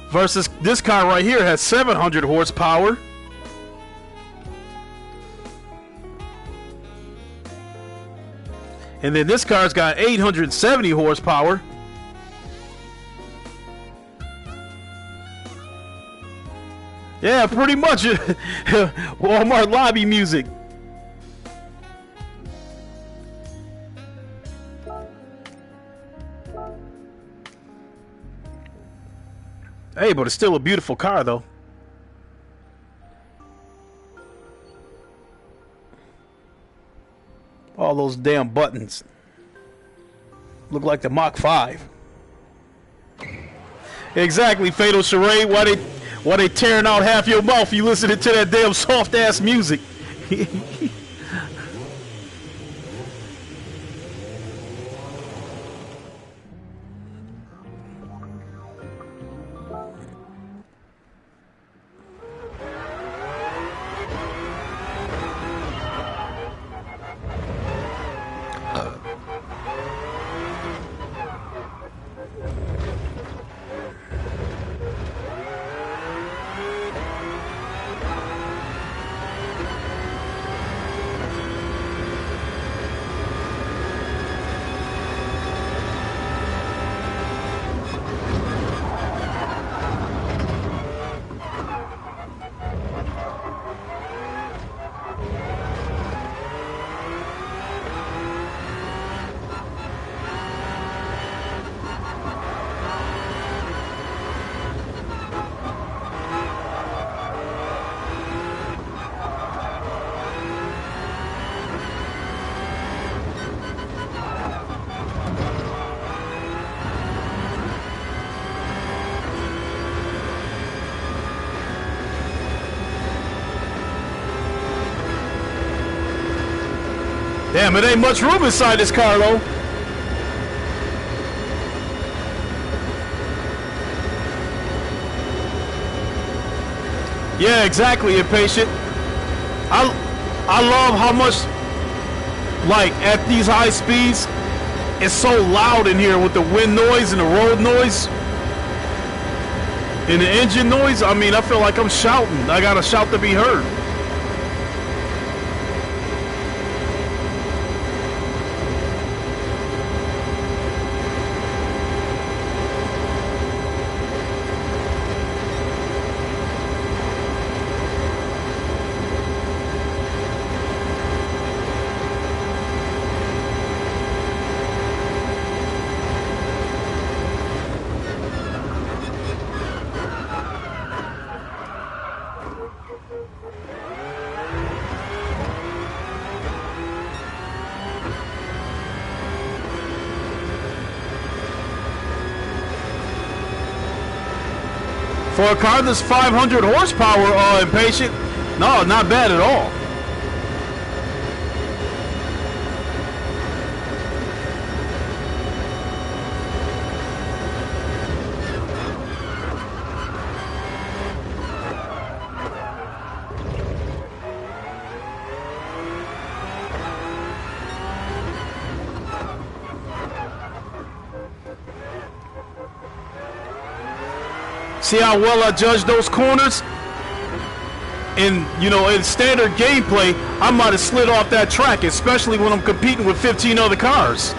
Versus this car right here has 700 horsepower. And then this car's got 870 horsepower. Yeah, pretty much Walmart lobby music. Hey, but it's still a beautiful car, though. All those damn buttons. Look like the Mach 5. Exactly, Fatal Charade. Why they tearing out half your mouth? You listening to that damn soft ass music. Damn, it ain't much room inside this car, though. Yeah, exactly, Impatient. I love how much, like, at these high speeds, it's so loud in here with the wind noise and the road noise and the engine noise. I mean, I feel like I'm shouting. I gotta shout to be heard. For a car that's 500 horsepower, Impatient, no, not bad at all. See how well I judged those corners? And, you know, in standard gameplay, I might have slid off that track, especially when I'm competing with 15 other cars.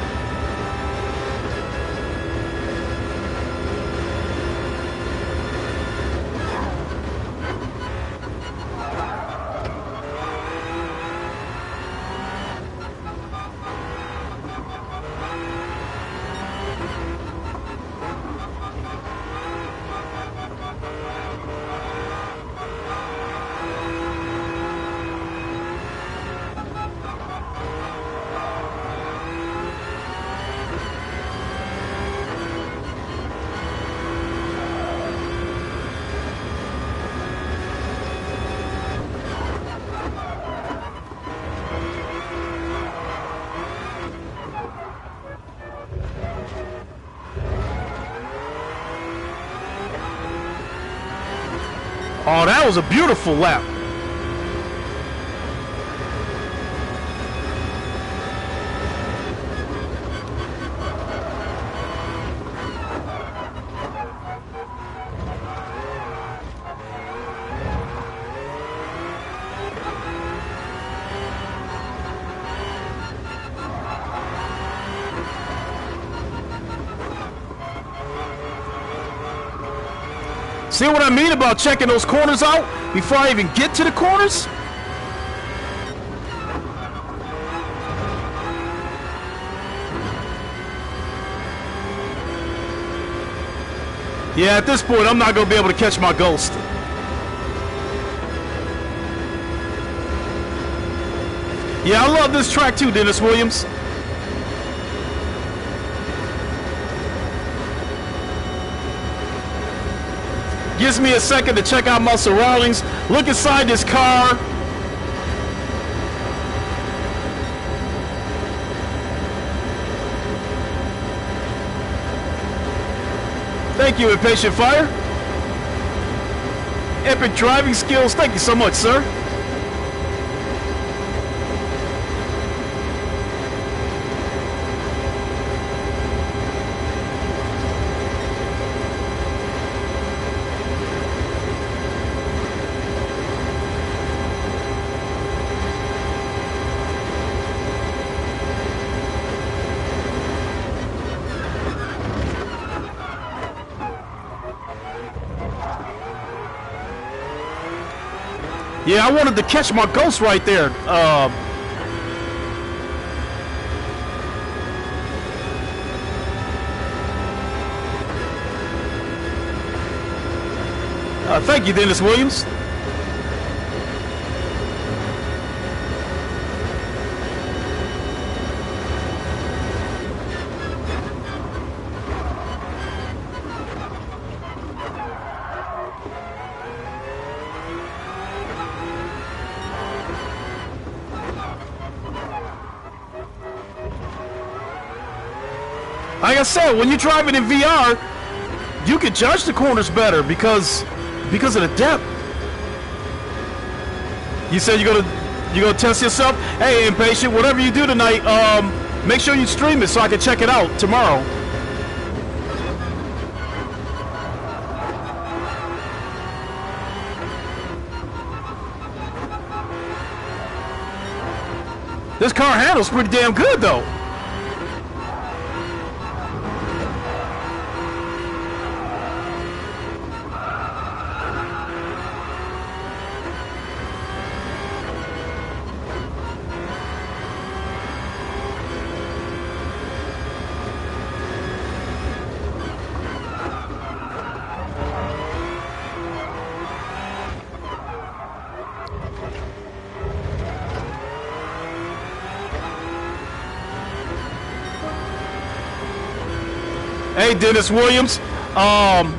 Oh, that was a beautiful lap. See what I mean about checking those corners out before I even get to the corners? Yeah, at this point, I'm not going to be able to catch my ghost. Yeah, I love this track too, Dennis Williams. Gives me a second to check out my surroundings, look inside this car. Thank you, Impatient Fire. Epic driving skills. Thank you so much, sir. Yeah, I wanted to catch my ghost right there. Thank you, Dennis Williams. Like I said, when you're driving in VR, you can judge the corners better because of the depth. You said you're gonna test yourself? Hey, Impatient, whatever you do tonight, make sure you stream it so I can check it out tomorrow. This car handles pretty damn good though. Hey, Dennis Williams. I'm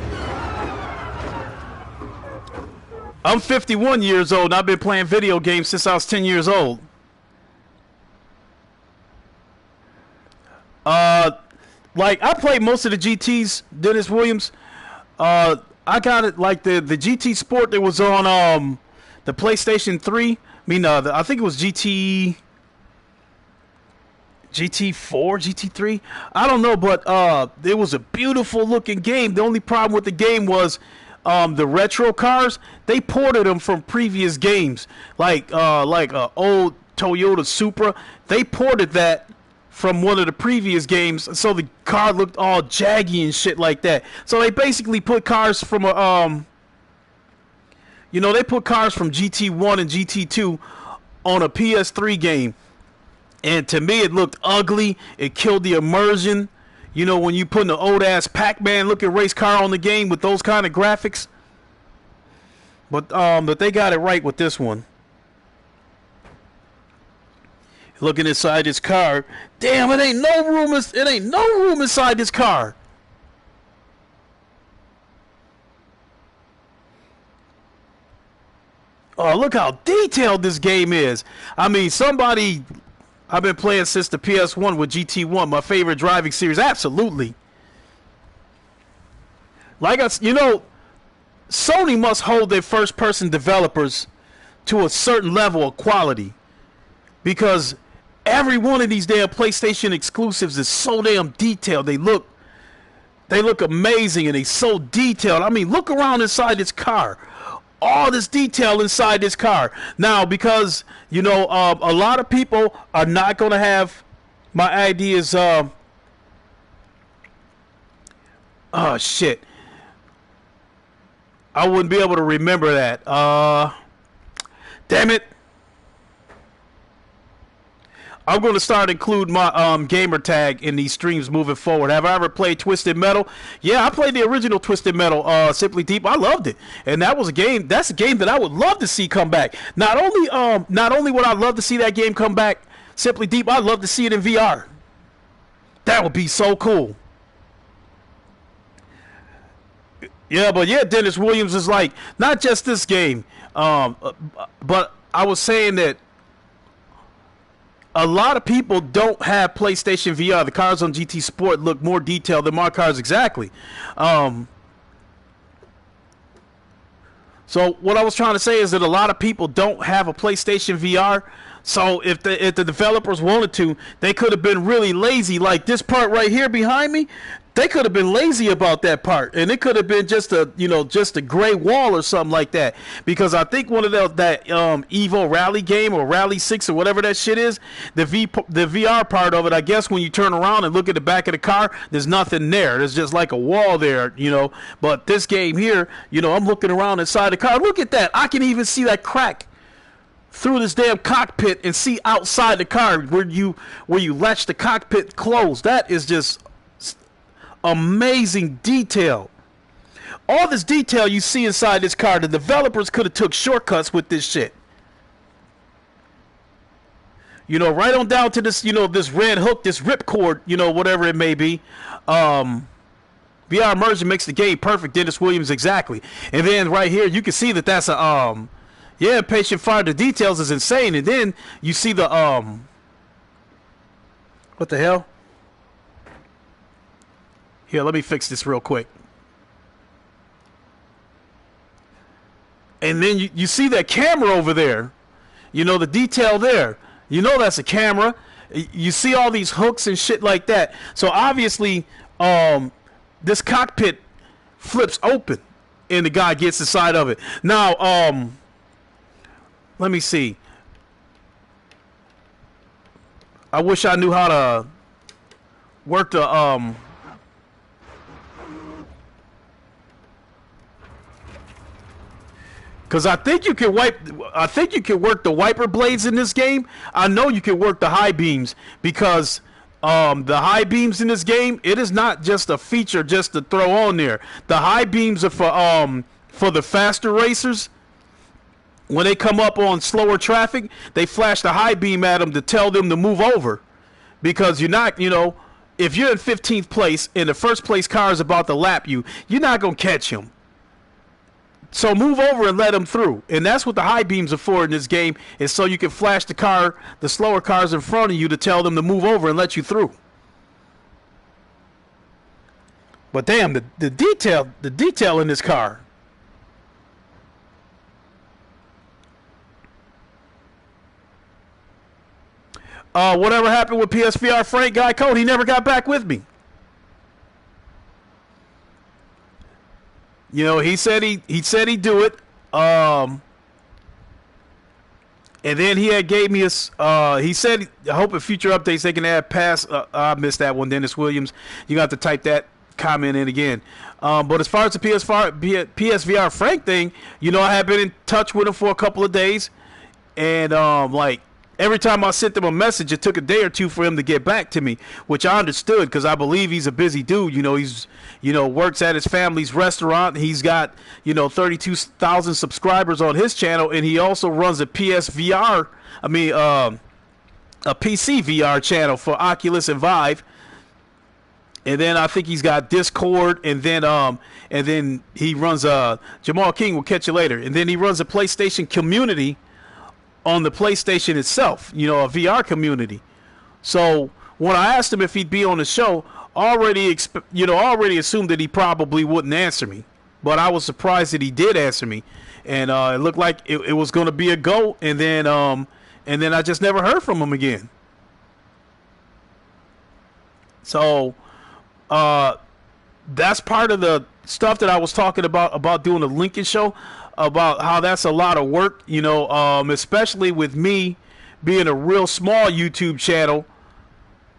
51 years old and I've been playing video games since I was 10 years old. Like, I played most of the GTs, Dennis Williams. I got it like the GT Sport that was on the PlayStation 3. I mean, I think it was GT4, GT3. I don't know, but it was a beautiful looking game. The only problem with the game was the retro cars. They ported them from previous games, like old Toyota Supra. They ported that from one of the previous games, so the car looked all jaggy and shit like that. So they basically put cars from a they put cars from GT1 and GT2 on a PS3 game. And to me, it looked ugly. It killed the immersion. You know, when you put an old-ass Pac-Man looking race car on the game with those kind of graphics. But they got it right with this one. Looking inside this car. Damn, it ain't no room inside this car. Oh, look how detailed this game is. I mean, I've been playing since the PS1 with GT1, my favorite driving series. Absolutely. Like Sony must hold their first-person developers to a certain level of quality, because every one of these damn PlayStation exclusives is so damn detailed. They look amazing, and they so detailed. I mean, look around inside this car. All this detail inside this car. Now, because, you know, a lot of people are not going to have my ideas. Oh, shit. I wouldn't be able to remember that. Damn it. I'm going to start include my gamer tag in these streams moving forward. Have I ever played Twisted Metal? Yeah, I played the original Twisted Metal, Simply Deep. I loved it, and that was a game. That's a game that I would love to see come back. Not only would I love to see that game come back, Simply Deep, I'd love to see it in VR. That would be so cool. Yeah, but yeah, Dennis Williams is like, not just this game, but I was saying that a lot of people don't have PlayStation VR. The cars on GT Sport look more detailed than my cars, exactly. So what I was trying to say is that a lot of people don't have a PlayStation VR. So if the developers wanted to, they could have been really lazy. Like this part right here behind me, they could have been lazy about that part, and it could have been just a gray wall or something like that. Because I think one of that Evo Rally game or Rally 6 or whatever that shit is, the VR part of it, I guess when you turn around and look at the back of the car, there's nothing there. There's just like a wall there, you know. But this game here, you know, I'm looking around inside the car. Look at that. I can even see that crack through this damn cockpit and see outside the car where you latch the cockpit closed. That is just amazing detail. All this detail you see inside this car, the developers could have took shortcuts with this shit. You know, right on down to this, you know, this red hook, this ripcord, you know, whatever it may be. VR immersion makes the game perfect, Dennis Williams, exactly. And then right here, you can see that that's a yeah, Patient Fire. The details is insane. And then you see the what the hell? Here, let me fix this real quick. And then you see that camera over there. You know, the detail there. You know that's a camera. You see all these hooks and shit like that. So obviously, this cockpit flips open and the guy gets inside of it. Now, let me see. I wish I knew how to work the because I think you can work the wiper blades in this game. I know you can work the high beams, because the high beams in this game, it is not just a feature just to throw on there. The high beams are for the faster racers. When they come up on slower traffic, they flash the high beam at them to tell them to move over, because you're not, you know, if you're in 15th place and the first place car is about to lap you, you're not gonna catch him. So move over and let them through. And that's what the high beams are for in this game, is so you can flash the slower cars in front of you to tell them to move over and let you through. But damn, the detail in this car. Whatever happened with PSVR Frank Guy Code? He never got back with me. You know, he said he'd do it. And then he had gave me he said, I hope in future updates they can add pass. I missed that one, Dennis Williams. You got to type that comment in again. But as far as the PSVR Frank thing, you know, I have been in touch with him for a couple of days, and like every time I sent him a message, it took a day or two for him to get back to me, which I understood, because I believe he's a busy dude. You know, he's, you know, works at his family's restaurant. He's got, you know, 32,000 subscribers on his channel, and he also runs a PSVR, a PC VR channel for Oculus and Vive. And then I think he's got Discord, and then he runs Jamal King will catch you later. And then he runs a PlayStation community on the PlayStation itself, you know, a VR community. So when I asked him if he'd be on the show, already assumed that he probably wouldn't answer me. but I was surprised that he did answer me, and it looked like it was going to be a go, and then I just never heard from him again. So that's part of the stuff that I was talking about doing the Lincoln show, about how that's a lot of work, especially with me being a real small YouTube channel,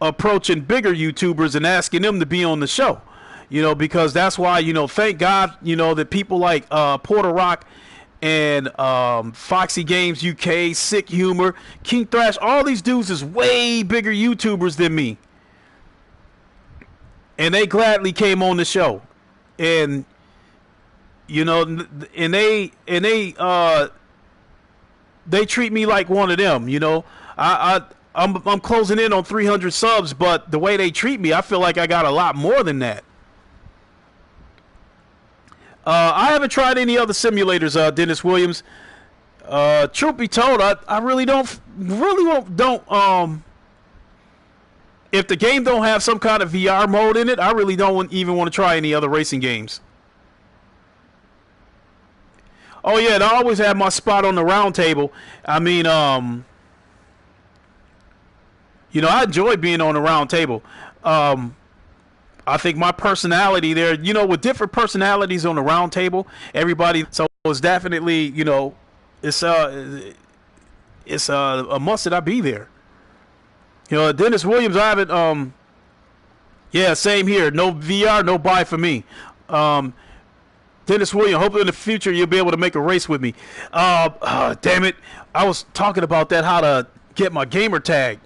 approaching bigger YouTubers and asking them to be on the show, because that's why, thank God, that people like Porter Rock and Foxy Games UK, Sick Humor, King Thrash, all these dudes is way bigger YouTubers than me. And they gladly came on the show. And they treat me like one of them, I'm closing in on 300 subs, but the way they treat me, I feel like I got a lot more than that. I haven't tried any other simulators, Dennis Williams. Truth be told, I really don't. If the game don't have some kind of VR mode in it, I really don't even want to try any other racing games. Oh yeah, and I always have my spot on the round table. I mean, I enjoy being on the round table. I think my personality there, with different personalities on the round table, everybody. So it's definitely, it's a must that I be there. Dennis Williams, I haven't. Yeah, same here. No VR, no buy for me. Dennis Williams, hopefully in the future you'll be able to make a race with me. Damn it, I was talking about that, how to get my gamer tag.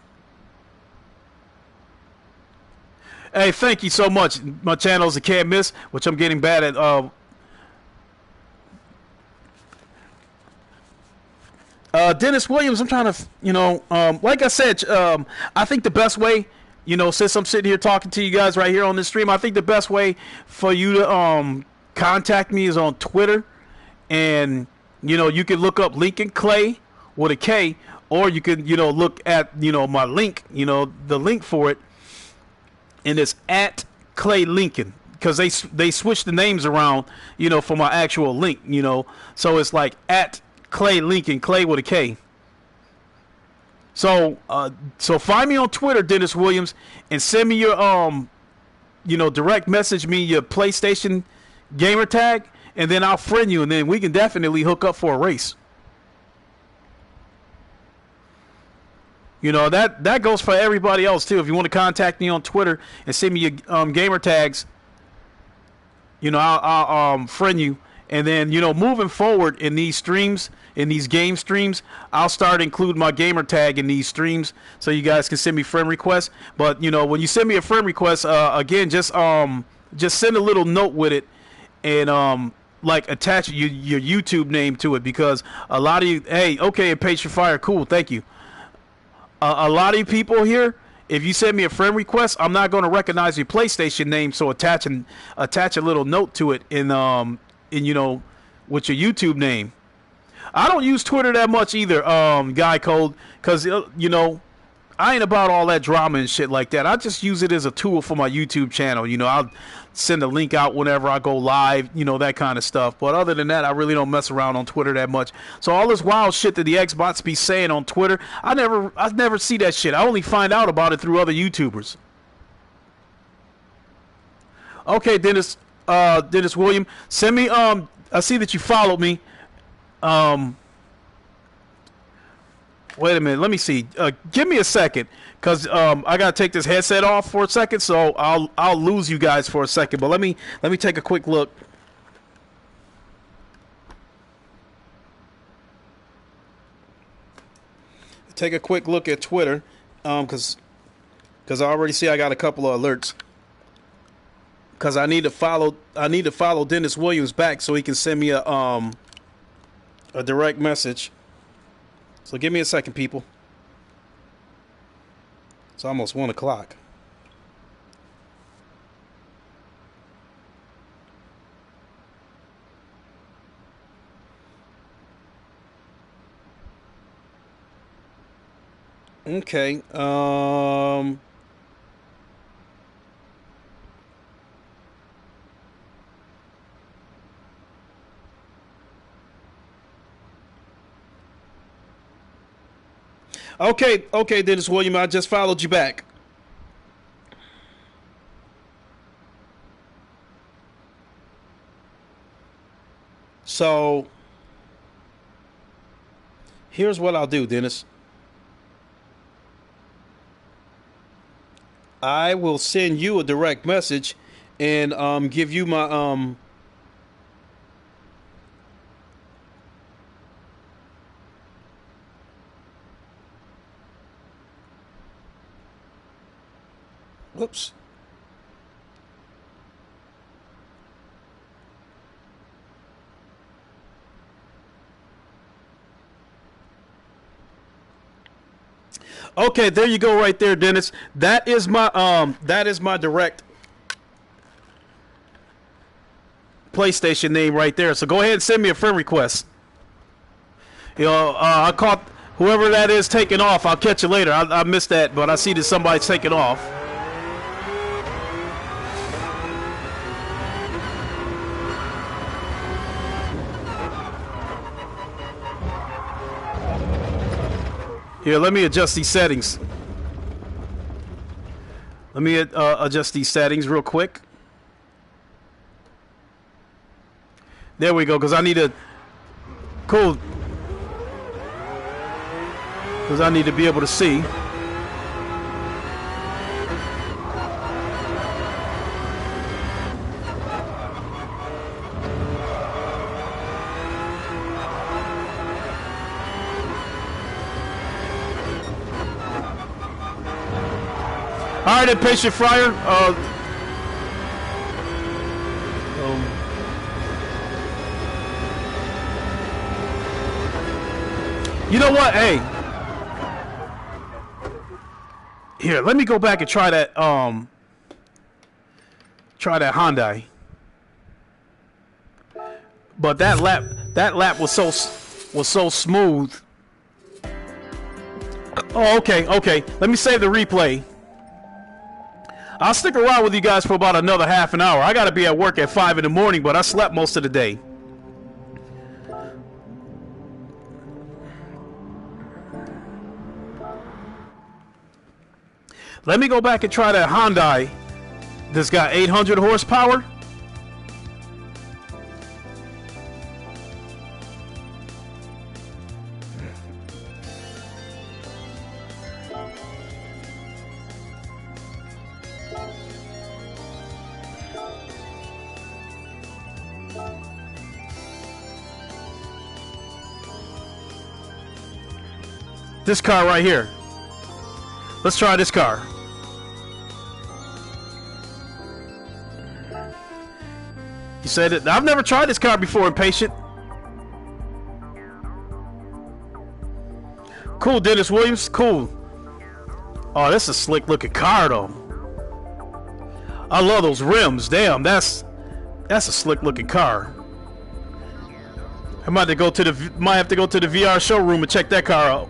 Hey, thank you so much. My channel is a Can't Miss, which I'm getting bad at. Dennis Williams, I'm trying to, like I said, I think the best way, since I'm sitting here talking to you guys right here on this stream, I think the best way for you to contact me is on Twitter. And, you can look up Lincoln Clay with a K, or you can, look at, my link, the link for it. And it's at Clay Lincoln, because they switched the names around, for my actual link, so it's like at Clay Lincoln, Clay with a K. So find me on Twitter, Dennis Williams, and send me your direct message me your PlayStation gamer tag, and then I'll friend you, and then we can definitely hook up for a race. That goes for everybody else too. If you want to contact me on Twitter and send me your gamer tags, I'll friend you. And then, moving forward in these streams, in these game streams, I'll start including my gamer tag in these streams so you guys can send me friend requests. But, when you send me a friend request, again, just send a little note with it, and like attach your YouTube name to it, because a lot of you, hey, okay, Page for Fire, cool, thank you. A lot of you people here, if you send me a friend request, I'm not going to recognize your PlayStation name, so attach a little note to it with your YouTube name. I don't use Twitter that much either, Guy Code, because I ain't about all that drama and shit like that. I just use it as a tool for my YouTube channel. I'll send a link out whenever I go live, that kind of stuff. But other than that, I really don't mess around on Twitter that much. So all this wild shit that the Xbox be saying on Twitter, I never see that shit. I only find out about it through other YouTubers. Okay, Dennis William, send me. I see that you followed me. Wait a minute. Let me see. Give me a second, cause I gotta take this headset off for a second, so I'll lose you guys for a second. But let me take a quick look. Take a quick look at Twitter, cause I already see I got a couple of alerts. Cause I need to follow Dennis Williams back so he can send me a direct message. So give me a second, people. It's almost 1 o'clock. Okay. Okay, okay, Dennis William, I just followed you back. So here's what I'll do, Dennis. I will send you a direct message and give you my whoops. Okay, there you go right there, Dennis. That is my direct PlayStation name right there. So go ahead and send me a friend request. You know, I caught whoever that is taking off. I'll catch you later. I missed that, but I see that somebody's taking off. Here, let me adjust these settings. Let me adjust these settings real quick. There we go, because I need to... Cool. Because I need to be able to see. All right, Impatient Fryer. You know what? Hey, here. Let me go back and try that. Try that Hyundai. But that lap was so smooth. Oh, okay, okay. Let me save the replay. I'll stick around with you guys for about another half an hour. I got to be at work at 5 in the morning, but I slept most of the day. Let me go back and try that Hyundai that's got 800 horsepower. This car right here. Let's try this car. You said it. I've never tried this car before, Impatient. Cool, Dennis Williams. Cool. Oh, that's a slick looking car, though. I love those rims. Damn, that's a slick looking car. I might have to go to the VR showroom and check that car out.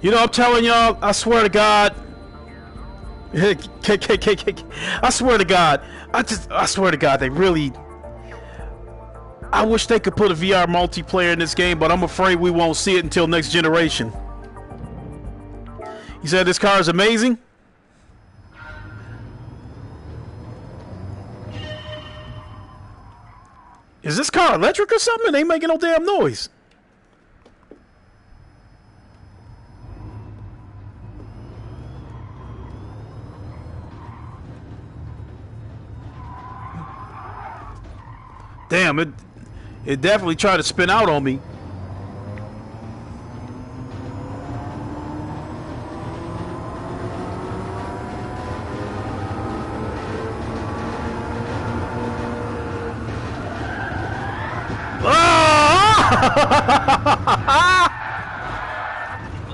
You know, I'm telling y'all, I swear to God. I swear to God. I swear to God, they really... I wish they could put a VR multiplayer in this game, but I'm afraid we won't see it until next generation. You said this car is amazing? Is this car electric or something? It ain't making no damn noise. Damn, it definitely tried to spin out on me.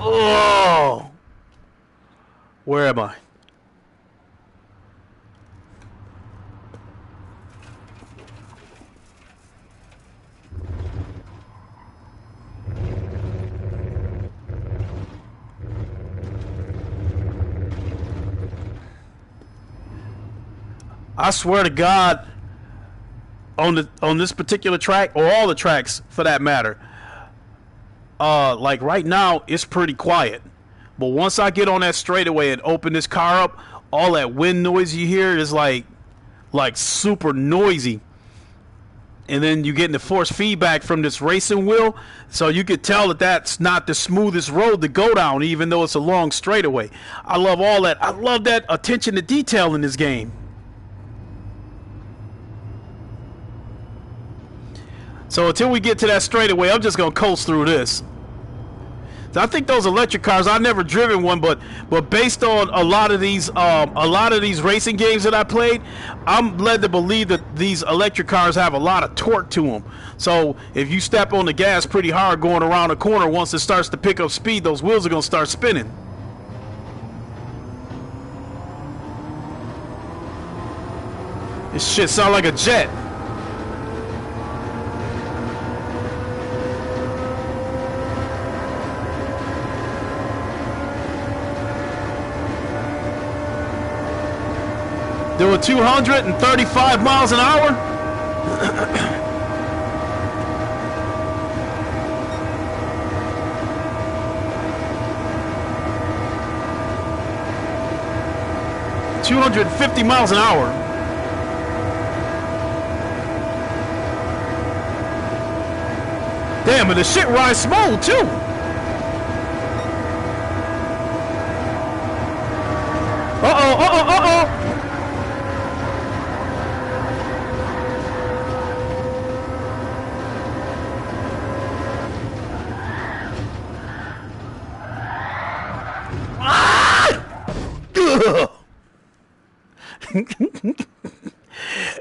Oh! Where am I? I swear to God, on this particular track, or all the tracks for that matter, like right now, it's pretty quiet. But once I get on that straightaway and open this car up, all that wind noise you hear is like super noisy. And then you get the force feedback from this racing wheel, so you could tell that that's not the smoothest road to go down, even though it's a long straightaway. I love all that. I love that attention to detail in this game. So until we get to that straightaway, I'm just gonna coast through this. So I think those electric cars, I've never driven one, but based on a lot of these racing games that I played, I'm led to believe that these electric cars have a lot of torque to them. So if you step on the gas pretty hard going around a corner, once it starts to pick up speed, those wheels are gonna start spinning. This shit sound like a jet. Doing 235 miles an hour. $250 miles an hour. Damn, and the shit rides smooth too. Uh-oh.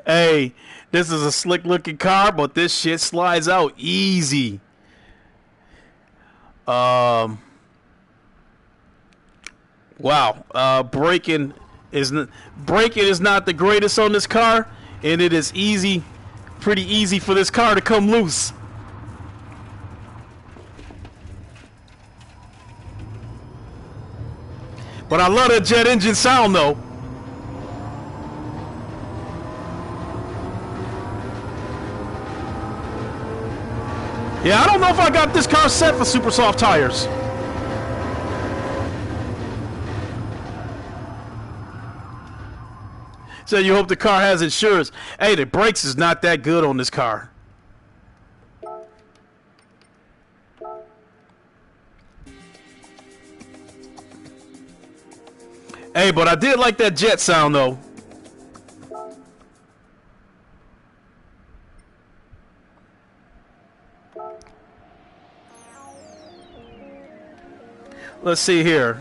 Hey, this is a slick looking car, but this shit slides out easy. Wow. Braking is not the greatest on this car, and it is pretty easy for this car to come loose. But I love that jet engine sound though. Yeah, I don't know if I got this car set for super soft tires. So you hope the car has insurance. Hey, the brakes is not that good on this car. Hey, but I did like that jet sound though. Let's see here.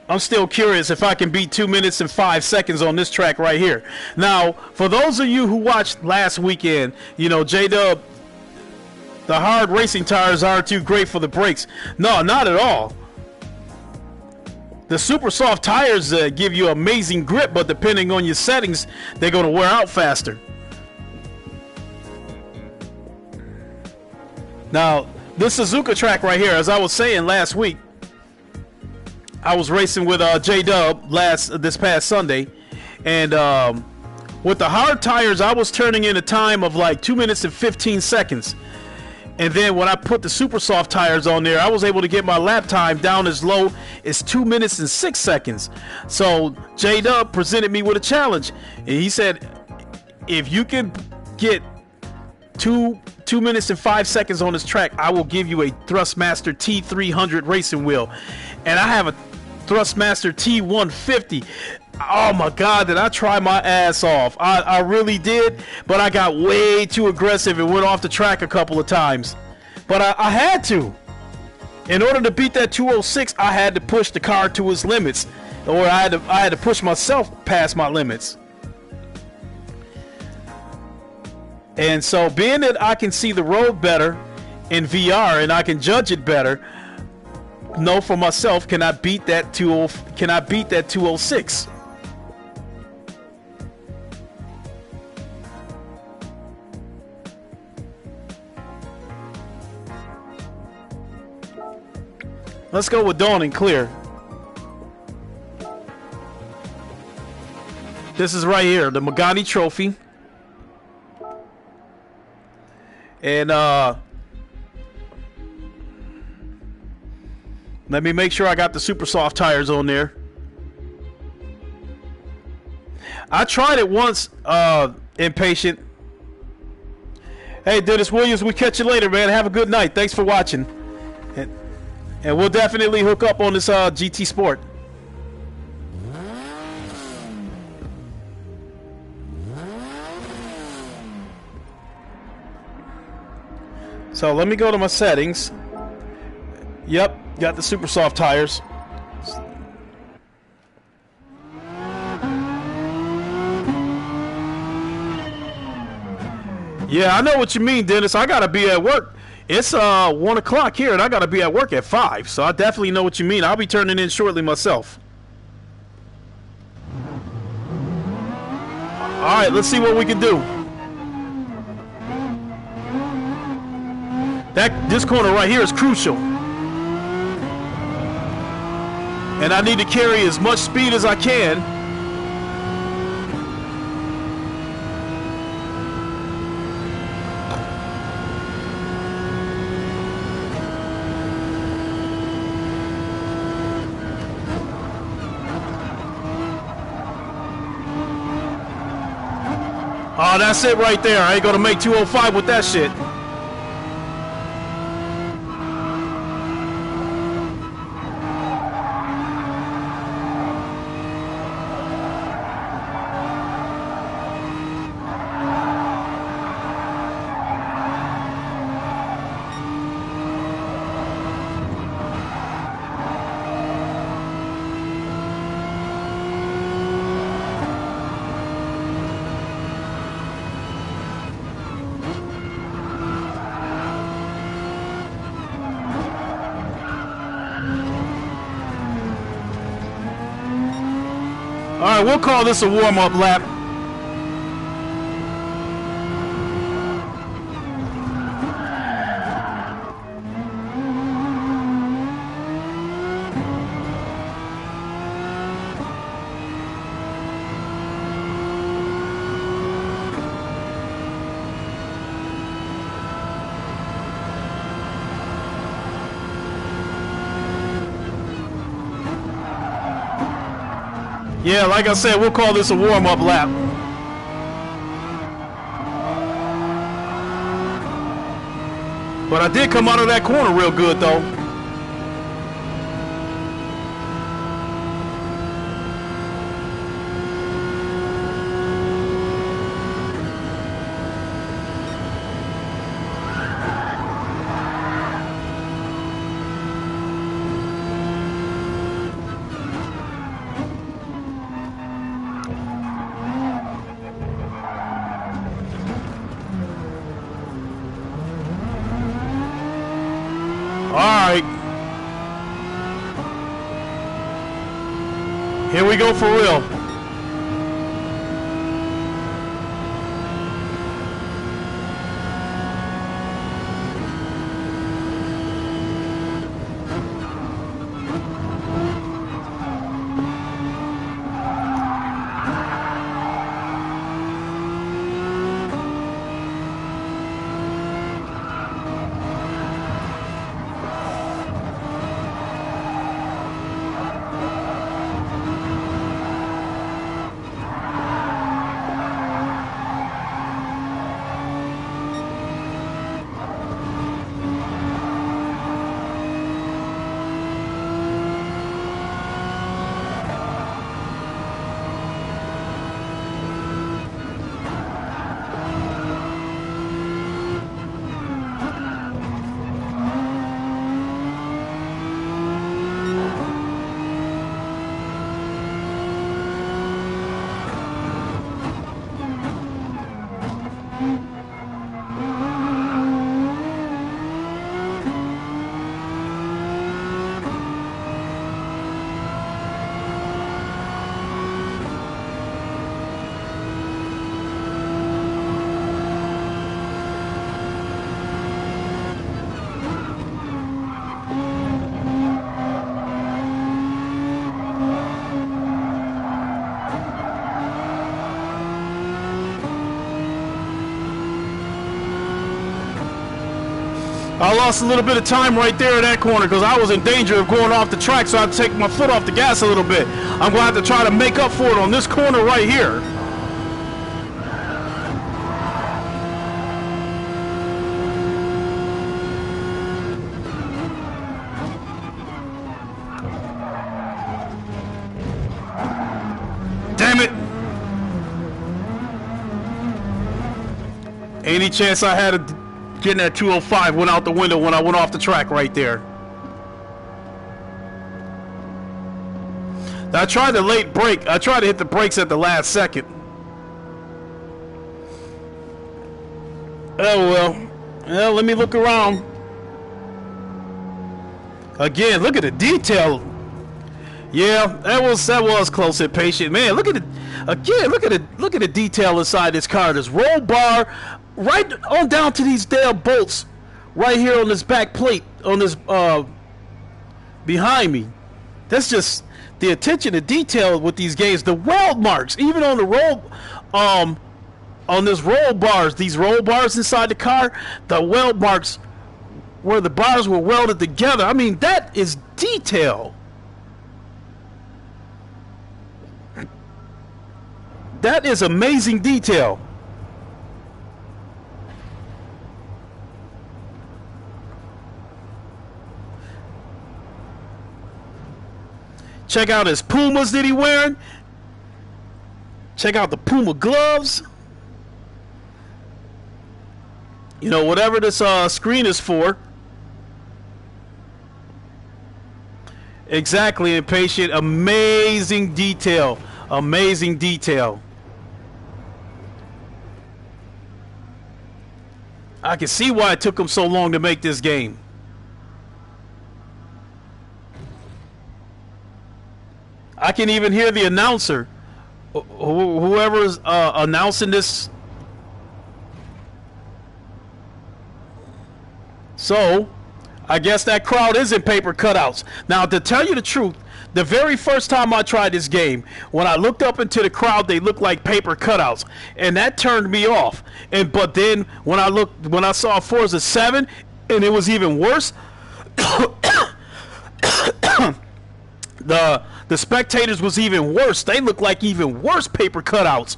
I'm still curious if I can beat 2 minutes and 5 seconds on this track right here. Now, for those of you who watched last weekend, you know, J-Dub, the hard racing tires aren't too great for the brakes. No, not at all. The super soft tires give you amazing grip, but depending on your settings, they're going to wear out faster. Now, this Suzuka track right here, as I was saying last week, I was racing with J-Dub this past Sunday, and with the hard tires, I was turning in a time of like 2 minutes and 15 seconds. And then when I put the super soft tires on there, I was able to get my lap time down as low as 2 minutes and 6 seconds. So J-Dub presented me with a challenge, and he said, if you can get 2 minutes and 5 seconds on this track, I will give you a Thrustmaster T300 racing wheel. And I have a Thrustmaster T150. Oh my God, did I try my ass off. I really did, but I got way too aggressive and went off the track a couple of times. But I had to. In order to beat that 206, I had to push the car to its limits, or I had to push myself past my limits. And so, being that I can see the road better in VR and I can judge it better, know for myself, can I beat that 206? Let's go with Dawn and Clear. This is right here, the Magani Trophy. And let me make sure I got the super soft tires on there. I tried it once, Impatient. Hey, Dennis Williams, we'll catch you later, man. Have a good night. Thanks for watching. And we'll definitely hook up on this GT Sport. So let me go to my settings. Yep, got the super soft tires. Yeah, I know what you mean, Dennis. I gotta be at work. It's 1 o'clock here, and I gotta be at work at 5. So I definitely know what you mean. I'll be turning in shortly myself. All right, let's see what we can do. This corner right here is crucial, and I need to carry as much speed as I can. Oh, that's it right there. I ain't gonna make 205 with that shit. All right, we'll call this a warm-up lap. Yeah, like I said, we'll call this a warm-up lap. But I did come out of that corner real good, though. All right. Here we go for real. lost a little bit of time right there in that corner because I was in danger of going off the track, so I had to take my foot off the gas a little bit. I'm going to have to try to make up for it on this corner right here. Damn it! Any chance I had of getting that 205 went out the window when I went off the track right there. I tried the late brake. I tried to hit the brakes at the last second. Oh well. Well, let me look around. Again, look at the detail. Yeah, that was close and patient. Man, look at it. Again, look at the detail inside this car. This roll bar, right on down to these damn bolts, right here on this back plate, on this behind me. That's just the attention to detail with these games. The weld marks, even on the roll, on this roll bars, these roll bars inside the car, the weld marks where the bars were welded together. I mean, that is detail. That is amazing detail. Check out his Pumas that he wearing. Check out the Puma gloves. You know, whatever this screen is for. Exactly, Impatient. Amazing detail. Amazing detail. I can see why it took him so long to make this game. I can even hear the announcer, whoever's announcing this. So, I guess that crowd isn't paper cutouts. Now, to tell you the truth, the very first time I tried this game, when I looked up into the crowd, they looked like paper cutouts, and that turned me off. But then when I saw Forza 7, and it was even worse. The spectators was even worse. They looked like even worse paper cutouts.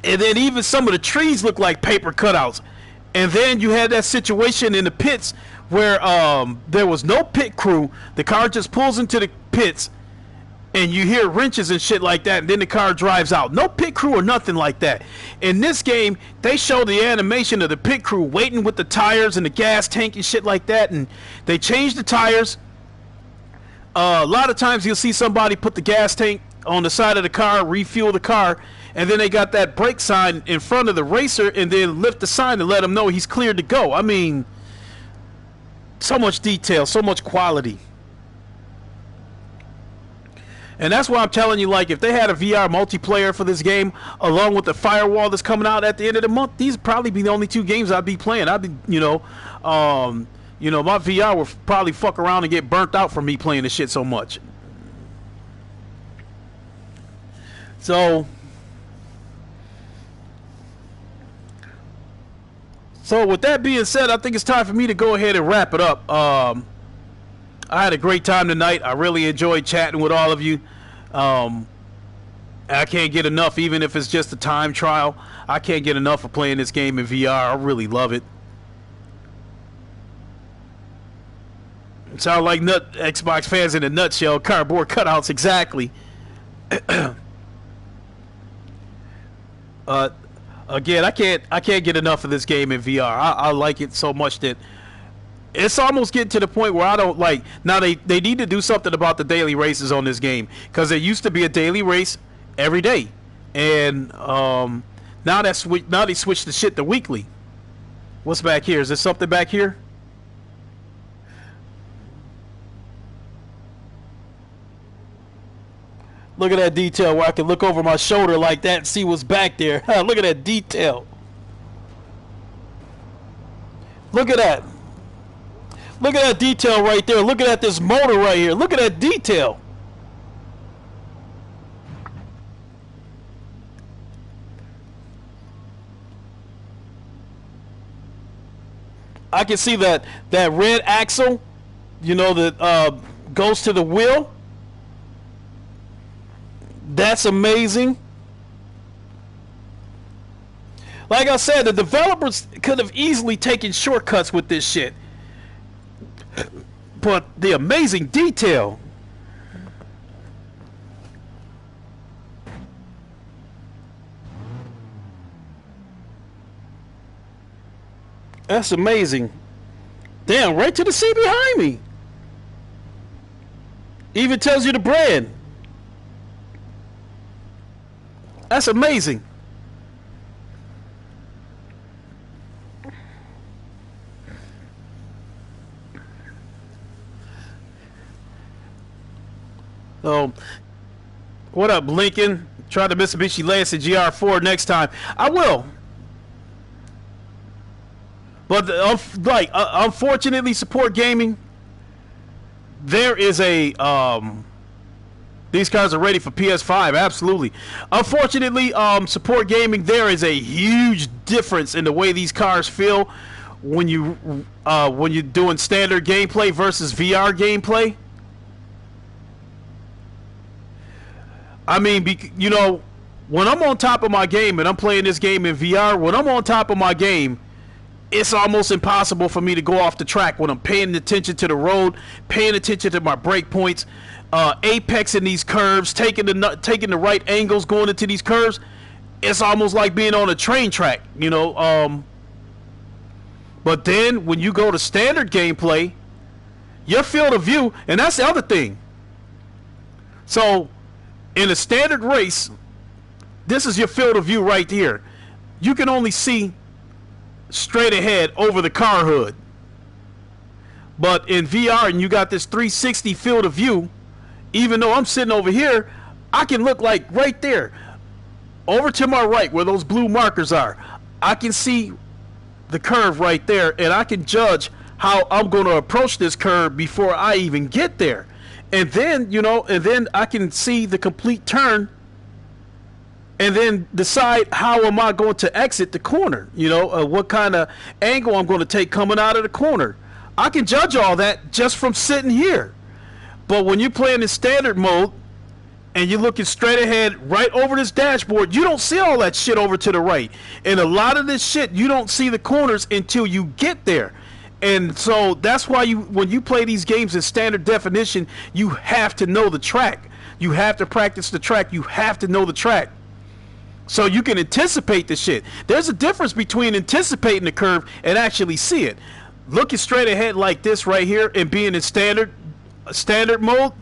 And then even some of the trees looked like paper cutouts. And then you had that situation in the pits where there was no pit crew. The car just pulls into the pits and you hear wrenches and shit like that, and then the car drives out. No pit crew or nothing like that. In this game, they show the animation of the pit crew waiting with the tires and the gas tank and shit like that, and they change the tires. A lot of times you'll see somebody put the gas tank on the side of the car, refuel the car, and then they got that brake sign in front of the racer and then lift the sign and let him know he's cleared to go. I mean, so much detail, so much quality. And that's why I'm telling you, like, if they had a VR multiplayer for this game, along with the Firewall that's coming out at the end of the month, these would probably be the only two games I'd be playing. I'd be, my VR would probably fuck around and get burnt out from me playing this shit so much. So with that being said, I think it's time for me to go ahead and wrap it up. I had a great time tonight. I really enjoyed chatting with all of you. I can't get enough, even if it's just a time trial. I can't get enough of playing this game in VR. I really love it. Sound like Xbox fans in a nutshell. Cardboard cutouts, exactly. Again, I can't get enough of this game in VR. I like it so much that it's almost getting to the point where I don't like. Now they need to do something about the daily races on this game, because there used to be a daily race every day, and now they switched the shit to weekly. What's back here? Is there something back here? Look at that detail where I can look over my shoulder like that and see what's back there. Look at that detail. Look at that. Look at that detail right there. Look at this motor right here. Look at that detail. I can see that red axle, you know, that goes to the wheel. That's amazing. Like I said, the developers could have easily taken shortcuts with this shit. But the amazing detail. That's amazing. Damn, right to the seat behind me. Even tells you the brand. That's amazing. So, what up, Lincoln? Try the Mitsubishi Lancer GR4 next time. I will. But unfortunately, Support Gaming, there is a these cars are ready for PS5. Absolutely. Unfortunately, Support Gaming, there is a huge difference in the way these cars feel when you're doing standard gameplay versus VR gameplay. I mean, you know, when I'm on top of my game and I'm playing this game in VR, when I'm on top of my game, it's almost impossible for me to go off the track when I'm paying attention to the road, paying attention to my brake points, apexing these curves, taking the right angles going into these curves. It's almost like being on a train track, you know. But then when you go to standard gameplay, your field of view, and that's the other thing. So in a standard race, this is your field of view right here. You can only see straight ahead over the car hood. But in VR, and you got this 360 field of view, even though I'm sitting over here, I can look like right there, over to my right where those blue markers are. I can see the curve right there, and I can judge how I'm going to approach this curve before I even get there. And then, you know, and then I can see the complete turn and then decide how am I going to exit the corner, you know, what kind of angle I'm going to take coming out of the corner. I can judge all that just from sitting here. But when you're playing in standard mode and you're looking straight ahead right over this dashboard, you don't see all that shit over to the right. And a lot of this shit, you don't see the corners until you get there. And so that's why when you play these games in standard definition, you have to know the track. You have to practice the track. You have to know the track. So you can anticipate the shit. There's a difference between anticipating the curve and actually see it. Looking straight ahead like this right here and being in standard mode,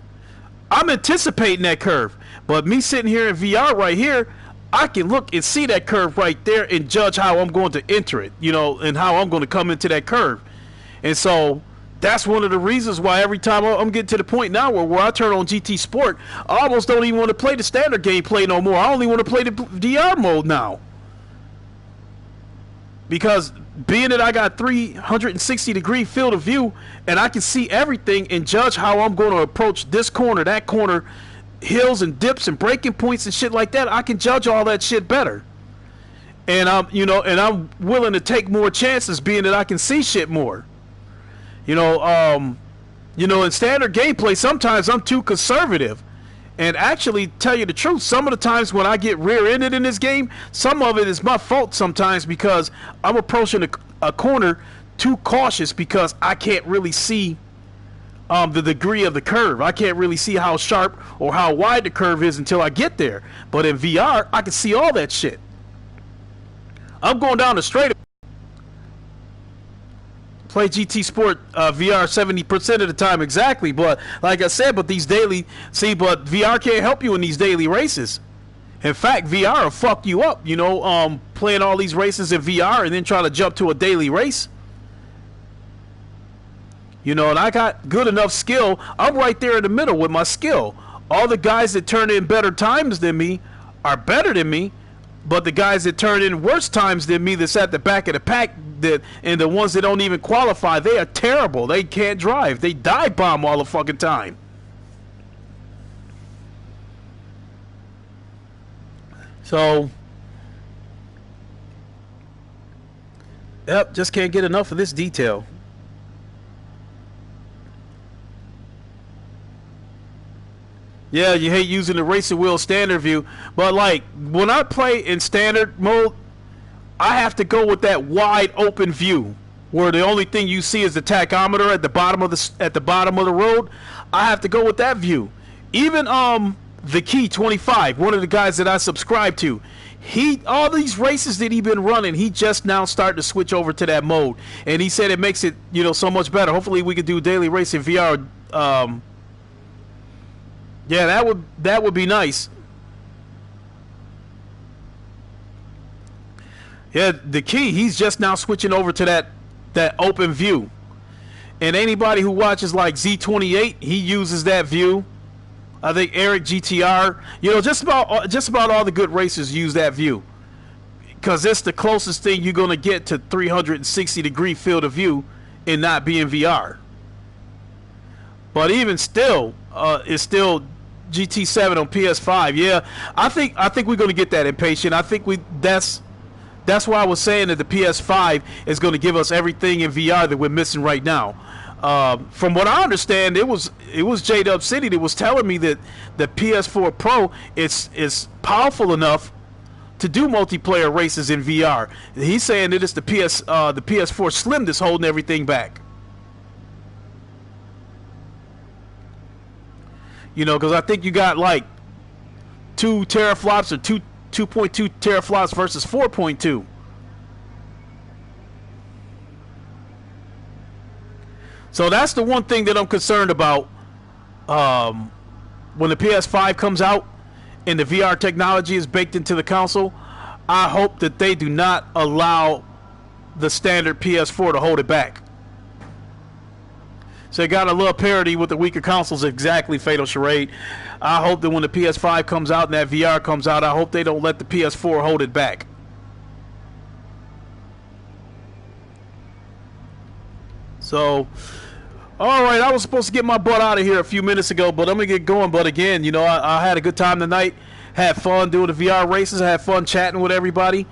I'm anticipating that curve. But me sitting here in VR right here, I can look and see that curve right there and judge how I'm going to enter it, you know, and how I'm going to come into that curve. And so that's one of the reasons why every time I'm getting to the point now where I turn on GT Sport, I almost don't even want to play the standard gameplay no more. I only want to play the VR mode now. Because being that I got 360-degree field of view and I can see everything and judge how I'm going to approach this corner, that corner, hills and dips and breaking points and shit like that, I can judge all that shit better. And I'm willing to take more chances being that I can see shit more. In standard gameplay, sometimes I'm too conservative. And actually, tell you the truth, some of the times when I get rear-ended in this game, some of it is my fault sometimes because I'm approaching a corner too cautious because I can't really see the degree of the curve. I can't really see how sharp or how wide the curve is until I get there. But in VR, I can see all that shit. I'm going down the straight. Play GT Sport VR 70% of the time exactly, but like I said, but VR can't help you in these daily races. In fact, VR will fuck you up, playing all these races in VR and then trying to jump to a daily race. And I got good enough skill. I'm right there in the middle with my skill. All the guys that turn in better times than me are better than me, but the guys that turn in worse times than me that's at the back of the pack, and the ones that don't even qualify, they are terrible. They can't drive. They dive bomb all the fucking time. So Yep, just can't get enough of this detail. Yeah, you hate using the racing wheel standard view, but like when I play in standard mode, I have to go with that wide open view where the only thing you see is the tachometer at the bottom of the road. I have to go with that view. Even the Key 25, one of the guys that I subscribe to, he all these races that he been running, he just now started to switch over to that mode, and he said it makes it so much better. Hopefully we could do daily racing VR. Yeah, that would be nice. Yeah, the Key, he's just now switching over to that open view. And anybody who watches like Z28, he uses that view. I think Eric GTR, just about all the good racers use that view, because it's the closest thing you're gonna get to 360-degree field of view and not be in VR. But even still, it's still GT7 on PS5. Yeah, I think we're gonna get that Impatient. I think that's why I was saying that the PS5 is going to give us everything in VR that we're missing right now. From what I understand, it was J-Dub City that was telling me that the PS4 Pro is powerful enough to do multiplayer races in VR. He's saying that it's the PS4 Slim that's holding everything back. Because I think you got like 2 teraflops or 2.2 teraflops versus 4.2. So that's the one thing that I'm concerned about when the PS5 comes out and the VR technology is baked into the console. I hope that they do not allow the standard PS4 to hold it back. So they got a little parity with the weaker consoles. Exactly, Fatal Charade. I hope that when the PS5 comes out and that VR comes out, I hope they don't let the PS4 hold it back. So, all right, I was supposed to get my butt out of here a few minutes ago, but I'm going to get going. But again, I had a good time tonight. Had fun doing the VR races. I had fun chatting with everybody.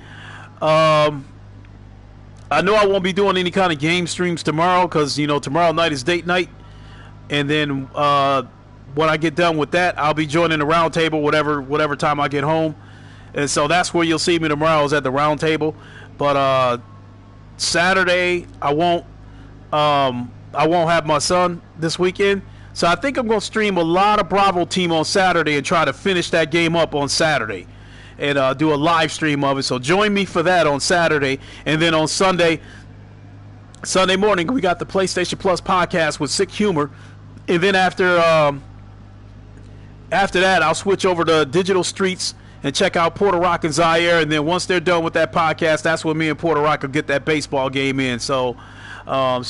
I know I won't be doing any kind of game streams tomorrow because, tomorrow night is date night. And then when I get done with that, I'll be joining the round table whatever time I get home. And so that's where you'll see me tomorrow, is at the round table. But Saturday, I won't have my son this weekend. So I think I'm going to stream a lot of Bravo Team on Saturday and try to finish that game up on Saturday. And do a live stream of it. So join me for that on Saturday. And then on Sunday morning, we got the PlayStation Plus podcast with Sick Humor. And then after that, I'll switch over to Digital Streets and check out Porter Rock and Zaire. And then once they're done with that podcast, that's when me and Porter Rock will get that baseball game in. So I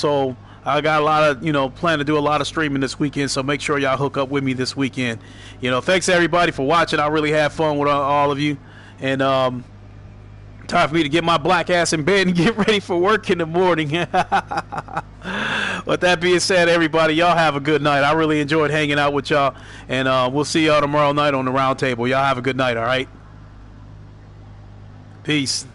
got a lot of, plan to do a lot of streaming this weekend, so make sure y'all hook up with me this weekend. Thanks everybody for watching. I really had fun with all of you. And time for me to get my black ass in bed and get ready for work in the morning. With that being said, everybody, y'all have a good night. I really enjoyed hanging out with y'all. And we'll see y'all tomorrow night on the round table. Y'all have a good night, all right? Peace.